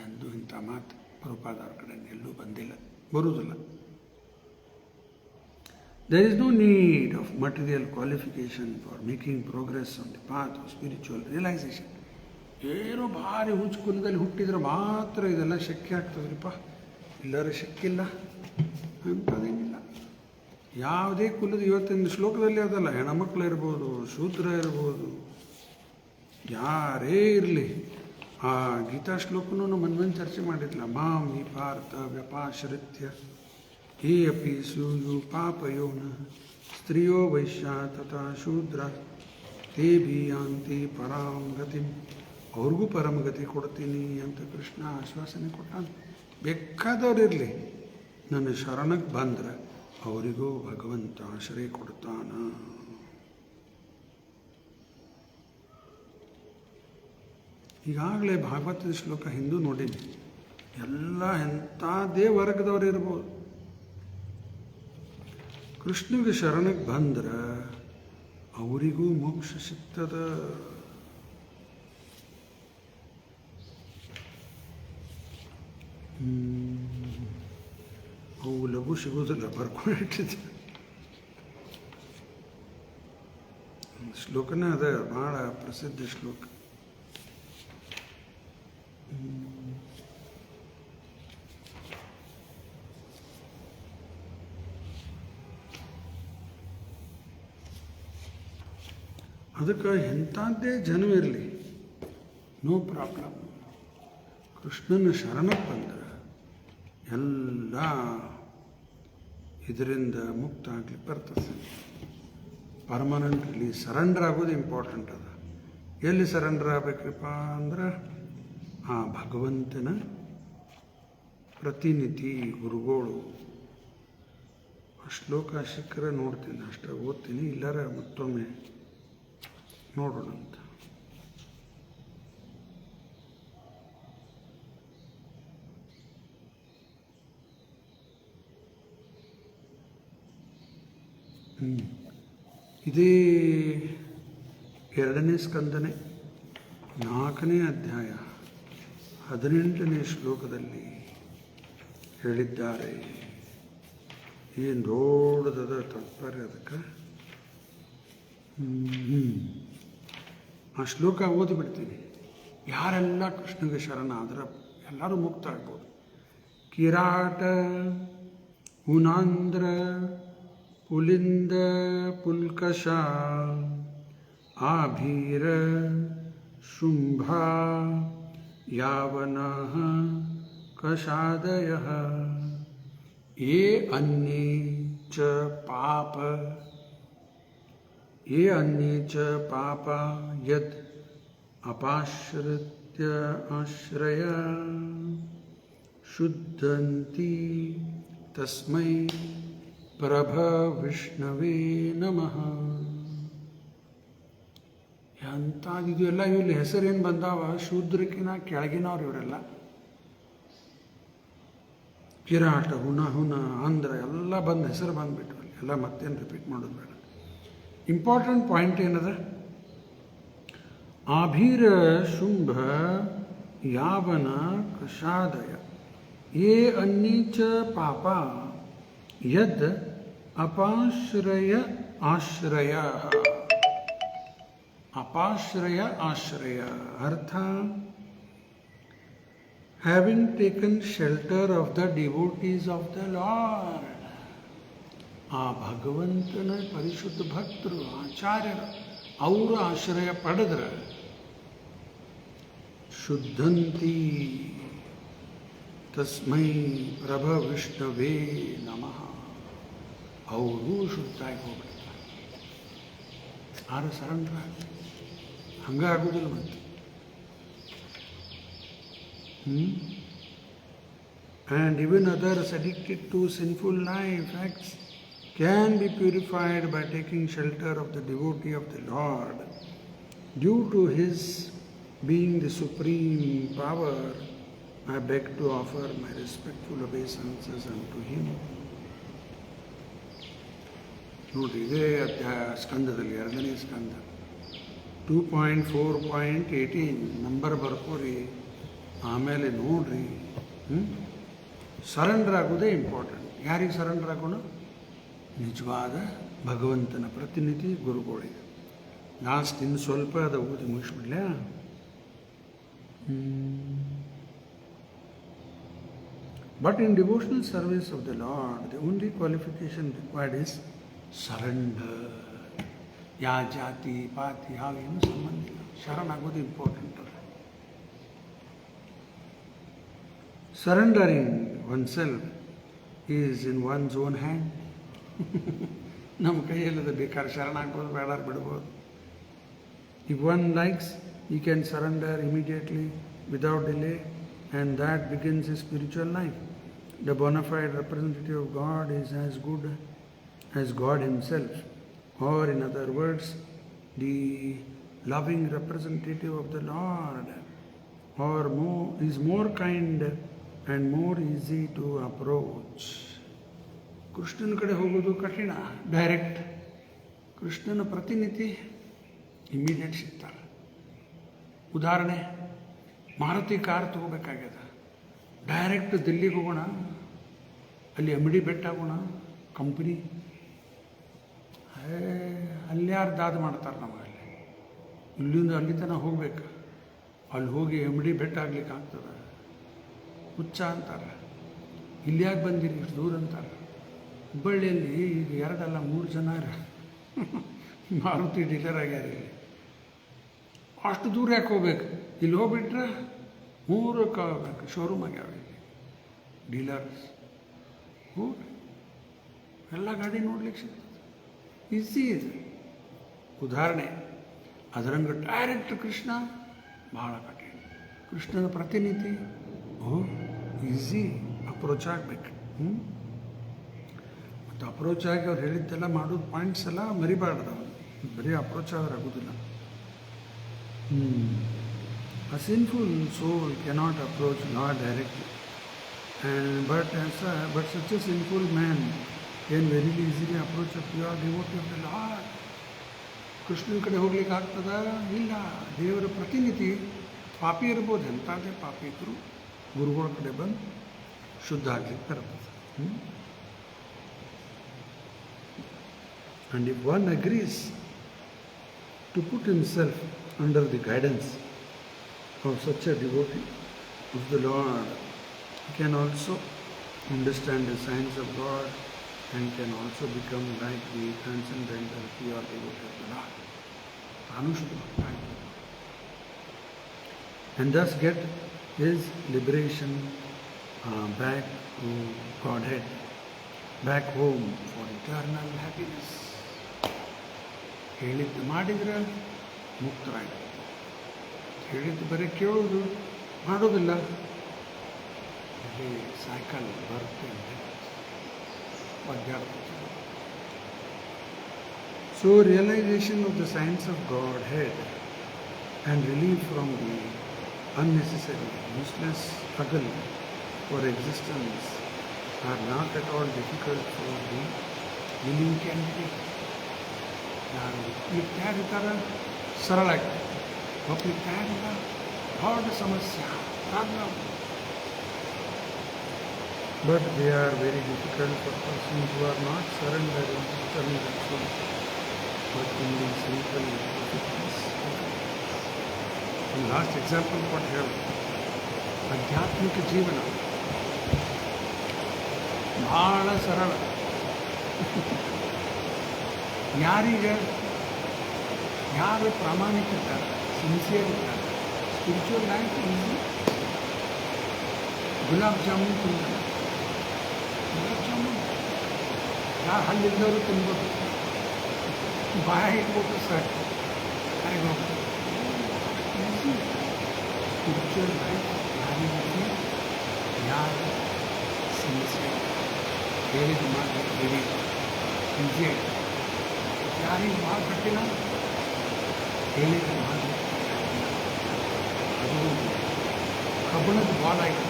ಎಂದು. ಇಂಥ ಮಾತು ಪ್ರಭುಪಾದವ್ರ ಕಡೆ ಎಲ್ಲೂ ಬಂದಿಲ್ಲ, ಬರುವುದಿಲ್ಲ. There is no need of material qualification for making progress on the path of spiritual realization. ಏನೋ ಭಾರಿ ಹುಚ್ಚು ಕುಲದಲ್ಲಿ ಹುಟ್ಟಿದ್ರೆ ಮಾತ್ರ ಇದೆಲ್ಲ ಶಕ್ಯ ಆಗ್ತದ್ರಿಪ್ಪ, ಎಲ್ಲರೂ ಶಕ್ಕಿಲ್ಲ ಅಂಥದ್ದೇನಿಲ್ಲ. ಯಾವುದೇ ಕುಲದ, ಇವತ್ತಿನ ಶ್ಲೋಕದಲ್ಲಿ ಅದಲ್ಲ, ಹೆಣ್ಮಕ್ಳು ಇರ್ಬೋದು, ಶೂದ್ರ ಇರ್ಬೋದು, ಯಾರೇ ಇರಲಿ. ಆ ಗೀತಾ ಶ್ಲೋಕನೂ ನಮ್ಮ ಚರ್ಚೆ ಮಾಡಿದ್ಲ. ಮಾಂ ಈ ಪಾರ್ಥ ವ್ಯಪಾಶ್ರಿತ್ಯ ಹೇ ಅಪಿ ಸೂಯು ಪಾಪಯೋನ ಸ್ತ್ರೀಯೋ ವೈಶ್ಯ ತಥಾ ಶೂದ್ರ ತೇ ಯಾಂತಿ ಪರಾಂ ಗತಿಂ. ಅವ್ರಿಗೂ ಪರಮಗತಿ ಕೊಡ್ತೀನಿ ಅಂತ ಕೃಷ್ಣ ಆಶ್ವಾಸನೆ ಕೊಟ್ಟಾನ. ಬೇಕಾದವ್ರಿರಲಿ, ನನ್ನ ಶರಣಕ್ಕೆ ಬಂದ್ರೆ ಅವರಿಗೂ ಭಗವಂತ ಆಶ್ರಯ ಕೊಡ್ತಾನ. ಈಗಾಗಲೇ ಭಾಗವತದ ಶ್ಲೋಕ ಹಿಂದೂ ನೋಡೀನಿ. ಎಲ್ಲ ಎಂಥದೇ ವರ್ಗದವ್ರು ಇರ್ಬೋದು, ಕೃಷ್ಣಗೆ ಶರಣಕ್ಕೆ ಬಂದ್ರೆ ಅವರಿಗೂ ಮೋಕ್ಷ ಸಿಗ್ತದ. ಅವು ಲಘು ಸಿಗೋದಿಲ್ಲ, ಬರ್ಕೊಂಡಿಟ್ಟಿದ್ದೆ. ಶ್ಲೋಕನೇ ಅದ, ಭಾಳ ಪ್ರಸಿದ್ಧ ಶ್ಲೋಕ. ಅದಕ್ಕೆ ಎಂಥದ್ದೇ ಜನ್ಮಿರಲಿ, ನೋ ಪ್ರಾಬ್ಲಮ್. ಕೃಷ್ಣನ ಶರಣಕ್ಕೆ ಬಂದ್ರೆ ಎಲ್ಲ ಇದರಿಂದ ಮುಕ್ತ ಆಗ್ಲಿಕ್ಕೆ ಬರ್ತದೆ. ಪರ್ಮನೆಂಟ್ಲಿ ಸರೆಂಡರ್ ಆಗೋದು ಇಂಪಾರ್ಟೆಂಟ್ ಅದ. ಎಲ್ಲಿ ಸರೆಂಡರ್ ಆಗಬೇಕ್ರಿಪ್ಪ ಅಂದ್ರೆ ಆ ಭಗವಂತನ ಪ್ರತಿನಿಧಿ ಗುರುಗಳು. ಆ ಶ್ಲೋಕ ಸಿಕ್ಕರೆ ನೋಡ್ತೀನಿ, ಅಷ್ಟೇ ಓದ್ತೀನಿ, ಇಲ್ಲರ ಮತ್ತೊಮ್ಮೆ ನೋಡೋಣ ಅಂತ. ಇದೇ 2ನೇ ಸ್ಕಂದನೆ 4ನೇ ಅಧ್ಯಾಯ 18ನೇ ಶ್ಲೋಕದಲ್ಲಿ ಹೇಳಿದ್ದಾರೆ. ಏನು ದೊಡ್ಡದ ತಾತ್ಪರ್ಯ ಅದಕ್ಕೆ. ಆ ಶ್ಲೋಕ ಓದಿಬಿಡ್ತೀನಿ. ಯಾರೆಲ್ಲ ಕೃಷ್ಣಗೆ ಶರಣ ಆದ್ರೆ ಎಲ್ಲರೂ ಮುಕ್ತ ಆಗ್ಬೋದು. ಕಿರಾಟ ಹುನಾಂದ್ರ ಪುಲಿಂದ ಪುಲ್ಕಷ ಆಭೀರ ಶುಂಭ ಯಾವನಃ ಕಷಾದಯಃ ಯೇ ಅನ್ಯೇ ಚ ಪಾಪ ಯದ್ ಅಪಾಶ್ರಿತ್ಯ ಆಶ್ರಯ ಶುದ್ಧಂತಿ ತಸ್ಮೈ ಪ್ರಭವಿಷ್ಣವೇ ನಮಃ. ಎಂಥದ್ದು ಎಲ್ಲ ಇಲ್ಲಿ ಹೆಸರೇನು ಬಂದಾವ, ಶೂದ್ರಕ್ಕಿನ ಕೆಳಗಿನವ್ರು ಇವರೆಲ್ಲ. ಕಿರಾಟ ಹುನ ಆಂಧ್ರ ಎಲ್ಲ ಬಂದು ಹೆಸರು ಬಂದುಬಿಟ್ಟು ಎಲ್ಲ ಮತ್ತೇನು ರಿಪೀಟ್ ಮಾಡೋದು ಬೇಡ. ಇಂಪಾರ್ಟೆಂಟ್ ಪಾಯಿಂಟ್ ಏನದ, ಆಭೀರ ಶುಂಭ ಯಾವನ ಕಷಾದಯ ಯೇ ಅನ್ಯೀಚ ಪಾಪ ಯದ್ ಅಪಾಶ್ರಯ ಆಶ್ರಯ. ಅಪಾಶ್ರಯ ಆಶ್ರಯ ಅರ್ಥ, having taken shelter of the devotees of the lord. ಆ ಭಗವಂತನ ಪರಿಶುದ್ಧ ಭಕ್ತರು ಆಚಾರ್ಯರು ಅವರು ಆಶ್ರಯ ಪಡೆದ್ರೆ ಶುದ್ಧಂತಿ ತಸ್ಮೈ ಪ್ರಭವಿಷ್ಣವೇ ನಮಃ. ಅವರು ಶುದ್ಧಾಗಿ ಹೋಗ್ಬಿಡ್ತಾರೆ. ಆರು ಸರೆಂಡರ್ ಆಗಿ ಹಂಗಾಗೋದಿಲ್ಲ ಮತ್ತೆ. And even others addicted to sinful life acts can be purified by taking shelter of the devotee of the Lord. Due to his being the supreme power, I beg to offer my respectful obeisances unto him. ನೋಡ್ರಿ, ಇದೇ ಅಧ್ಯಾಯ ಸ್ಕಂದದಲ್ಲಿ 2ನೇ ಸ್ಕಂದ 2.4.18 ನಂಬರ್ ಬರ್ಕೋರಿ, ಆಮೇಲೆ ನೋಡ್ರಿ. ಸರೆಂಡರ್ ಆಗೋದೇ ಇಂಪಾರ್ಟೆಂಟ್. ಯಾರಿಗೆ ಸರೆಂಡರ್ ಆಗೋಣ? ನಿಜವಾದ ಭಗವಂತನ ಪ್ರತಿನಿಧಿ ಗುರುಗಳಿಗೆ. ಲಾಸ್ಟ್ ಇನ್ನು ಸ್ವಲ್ಪ ಅದ ಓದಿ ಮುಗಿಸ್ಬಿಡ್ಲ. But in devotional service of the Lord, the only qualification required is surrender. ಯಾ ಜಾತಿ ಪಾತಿ ಹಾಗೇನು ಸಂಬಂಧ ಇಲ್ಲ. ಶರಣಾಗೋದು important. Surrendering oneself is in one's own hand. ನಮ್ಮ ಕೈಯಲ್ಲದ ಬೇಕಾದ್ರೆ ಶರಣಾಗ್ಬೋದು, ಬೇಡ ಬಿಡ್ಬೋದು. If one likes, he can surrender immediately without delay, and that begins his spiritual life. The bona fide representative of God is as good as God himself, or in other words, the loving representative of the Lord, or is more kind and more easy to approach. ಕೃಷ್ಣನ ಕಡೆ ಹೋಗೋದು ಕಠಿಣ, ಡೈರೆಕ್ಟ್. ಕೃಷ್ಣನ ಪ್ರತಿನಿಧಿ ಇಮ್ಮಿಡಿಯೇಟ್ ಸಿಗ್ತಾರೆ. ಉದಾಹರಣೆ, ಮಾರುತಿ ಕಾರ್ ತಗೋಬೇಕಾಗ್ಯದ, ಡೈರೆಕ್ಟ್ ದಿಲ್ಲಿಗೆ ಹೋಗೋಣ, ಅಲ್ಲಿ MD ಬೆಟ್ಟ ಆಗೋಣ ಕಂಪ್ನಿ. ಅಲ್ಲಿ ಯಾರು ದಾದ ಮಾಡ್ತಾರೆ ನಮಗಲ್ಲಿ. ಇಲ್ಲಿಂದ ಅಲ್ಲಿ ತನಕ ಹೋಗ್ಬೇಕು, ಅಲ್ಲಿ ಹೋಗಿ MD ಬೆಟ್ಟ ಆಗ್ಲಿಕ್ಕೆ ಆಗ್ತದೆ. ಹುಚ್ಚ ಅಂತಾರೆ. ಇಲ್ಲಿ ಯಾಕೆ ಬಂದಿರಿ ಇಷ್ಟು ದೂರ ಅಂತಾರೆ. ಹುಬ್ಬಳ್ಳಿಯಲ್ಲಿ ಈಗ 2 ಅಲ್ಲ 3 ಜನ ಮಾರುತಿ ಡೀಲರ್ ಆಗ್ಯಾರ ಇಲ್ಲಿ. ಅಷ್ಟು ದೂರ ಯಾಕೆ ಹೋಗ್ಬೇಕು? ಇಲ್ಲಿ ಹೋಗ್ಬಿಟ್ರೆ 3ಕ್ಕೆ ಹೋಗ್ಬೇಕು. ಶೋರೂಮ್ ಆಗ್ಯಾವ ಇಲ್ಲಿ, ಡೀಲರ್ಸ್. ಹೋಗಿ ಎಲ್ಲ ಗಾಡಿ ನೋಡ್ಲಿಕ್ಕೆ ಸಿಗ್ತದೆ, ಈಸಿ ಇದೆ. ಉದಾಹರಣೆ ಅದರಂಗೆ ಡೈರೆಕ್ಟ್ ಕೃಷ್ಣ ಭಾಳ ಕಠಿಣ. ಕೃಷ್ಣನ ಪ್ರತಿನಿಧಿ ಈಸಿ ಅಪ್ರೋಚ್ ಆಗಬೇಕು. ಮತ್ತು ಅಪ್ರೋಚ್ ಆಗಿ ಅವ್ರು ಹೇಳಿದ್ದೆಲ್ಲ ಮಾಡೋದು ಪಾಯಿಂಟ್ಸ್ ಎಲ್ಲ ಮರಿಬಾರ್ದು. ಬರೀ ಅಪ್ರೋಚ್ ಆದ್ರೆ ಆಗೋದಿಲ್ಲ. A sinful soul cannot approach God directly, but such a sinful man can very easily approach a pure devotee of the Lord. ಕೃಷ್ಣನ ಕಡೆ ಹೋಗ್ಲಿಕ್ಕೆ ಆಗ್ತದ? ಇಲ್ಲ. ದೇವರ ಪ್ರತಿನಿಧಿ ಪಾಪಿ ಇರ್ಬೋದು, ಎಂಥದ್ದೇ ಪಾಪಿ ಇದ್ದರು ಗುರುಗಳ ಕಡೆ ಬಂದು ಶುದ್ಧ ಆಗ್ಲಿಕ್ಕೆ ಬರ್ತದೆ. And if one agrees to put himself under the guidance of such a devotee of the Lord, he can also understand the signs of God and can also become like the transcendent and pure devotee of the Lord. And thus get his liberation back to Godhead, back home for eternal happiness. ಹೇಳಿದ್ದು ಮಾಡಿದರೆ ಮುಕ್ತರಾಗಿ, ಹೇಳಿದ್ದು ಬರೀ ಕೇಳೋದು ಮಾಡೋದಿಲ್ಲ, ಅಲ್ಲಿ ಸೈಕಲ್ ಬರುತ್ತೆ ಒದ್ದಾಡ್ತಾರೆ. So realization of the science of Godhead and relief from the unnecessary, useless struggle for existence are not at all difficult for the willing candidate. ಯಾರು ಒಪ್ಲಿಕ್ಕೆ ತಯಾರಿರ್ತಾರೆ ಸರಳ ಆಗ್ತದೆ, ಒಪ್ಲಿಕ್ಕೆ ತಯಾರಿಲ್ಲ ದೊಡ್ಡ ಸಮಸ್ಯೆ problem. But they are very difficult for persons who are not surrendering themselves, but only simple fitness. ಒಂದು ಲಾಸ್ಟ್ ಎಕ್ಸಾಂಪಲ್ ಕೊಟ್ಟು ಹೇಳಿ, ಆಧ್ಯಾತ್ಮಿಕ ಜೀವನ ಭಾಳ ಸರಳ. ಯಾರು ಪ್ರಾಮಾಣಿಕ ಇರ್ತಾರೆ, ಸಿನ್ಸಿಯರ್ ಇರ್ತಾರೆ, spiritual life easy. Gulab jamun ತಿಂತಾರೆ, ಗುಲಾಬ್ ಜಾಮೂನ್ ಯಾರು ಹಲ್ಲಿದ್ದವರು ತಿನ್ಬೋದು, ಬಾಯಿ ಇಟ್ಬಿಟ್ಟು ಸಾಕು ಹಾಗೆ ಹೋಗ್ತಾರೆ. ಈಸಿ ಸ್ಪಿರಿಚುವಲ್ ಲೈಫ್ ಯಾರಿಗೆ ಯಾರು ಸಿನ್ಸಿಯರ್ ಹೇಳಿದ ಮಾತು ಹೇಳಿ ಈಸಿ ಆಯಿತು. ಯಾರಿಗೆ ಭಾಳ ಕಟ್ಟಿಲ್ಲ ಹೇಳಿದ ಮಾತು ಅದು ಕಬ್ಬಣದ ಬಾಲ್ ಆಯಿತು,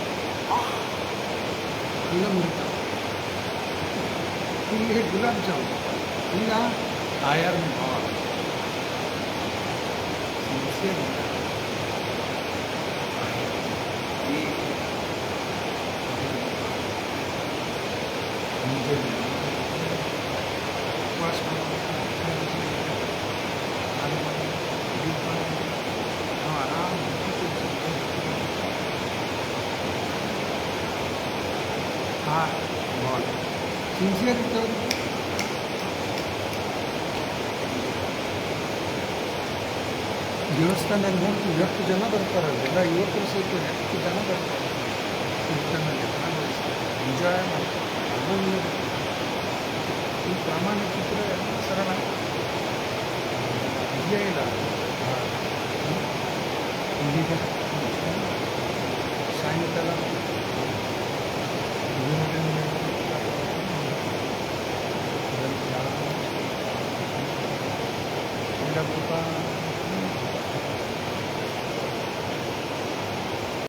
ಇಲ್ಲ ಮುರಿತ. ಇಲ್ಲಿ ಗುಲಾಬ್ ಜಾಮೂನ್ ಇಲ್ಲ ಐರನ್ ಬಾಲ್. ಸಿನ್ಸಿಯರ್ ಉಪವಾಸ ನಾವು ಆರಾಮ ಬಾಲ್ ಸಿನ್ಸಿಯರ್ ಇರ್ತವ್ರು. ದೇವಸ್ಥಾನದಲ್ಲಿ ನೋಡ್ತೀವಿ ಎಷ್ಟು ಜನ ಬರ್ತಾರಲ್ಲ, ಎಲ್ಲ ಯುವಕರು ಸಹಿತ ಎಷ್ಟು ಜನ ಬರ್ತಾರೆ. ಕೀರ್ತನಲ್ಲಿ ಎಂಜಾಯ್ ಮಾಡ್ತಾರೆ, ಆನಂದ. ಈ ಪ್ರಾಮಾಣಿಕತೆ ಸರಳ ಇದೆಯೇ ಇಲ್ಲ. ಇದೀಗ ಸಾಯಂಕಾಲ ಇಲ್ಲ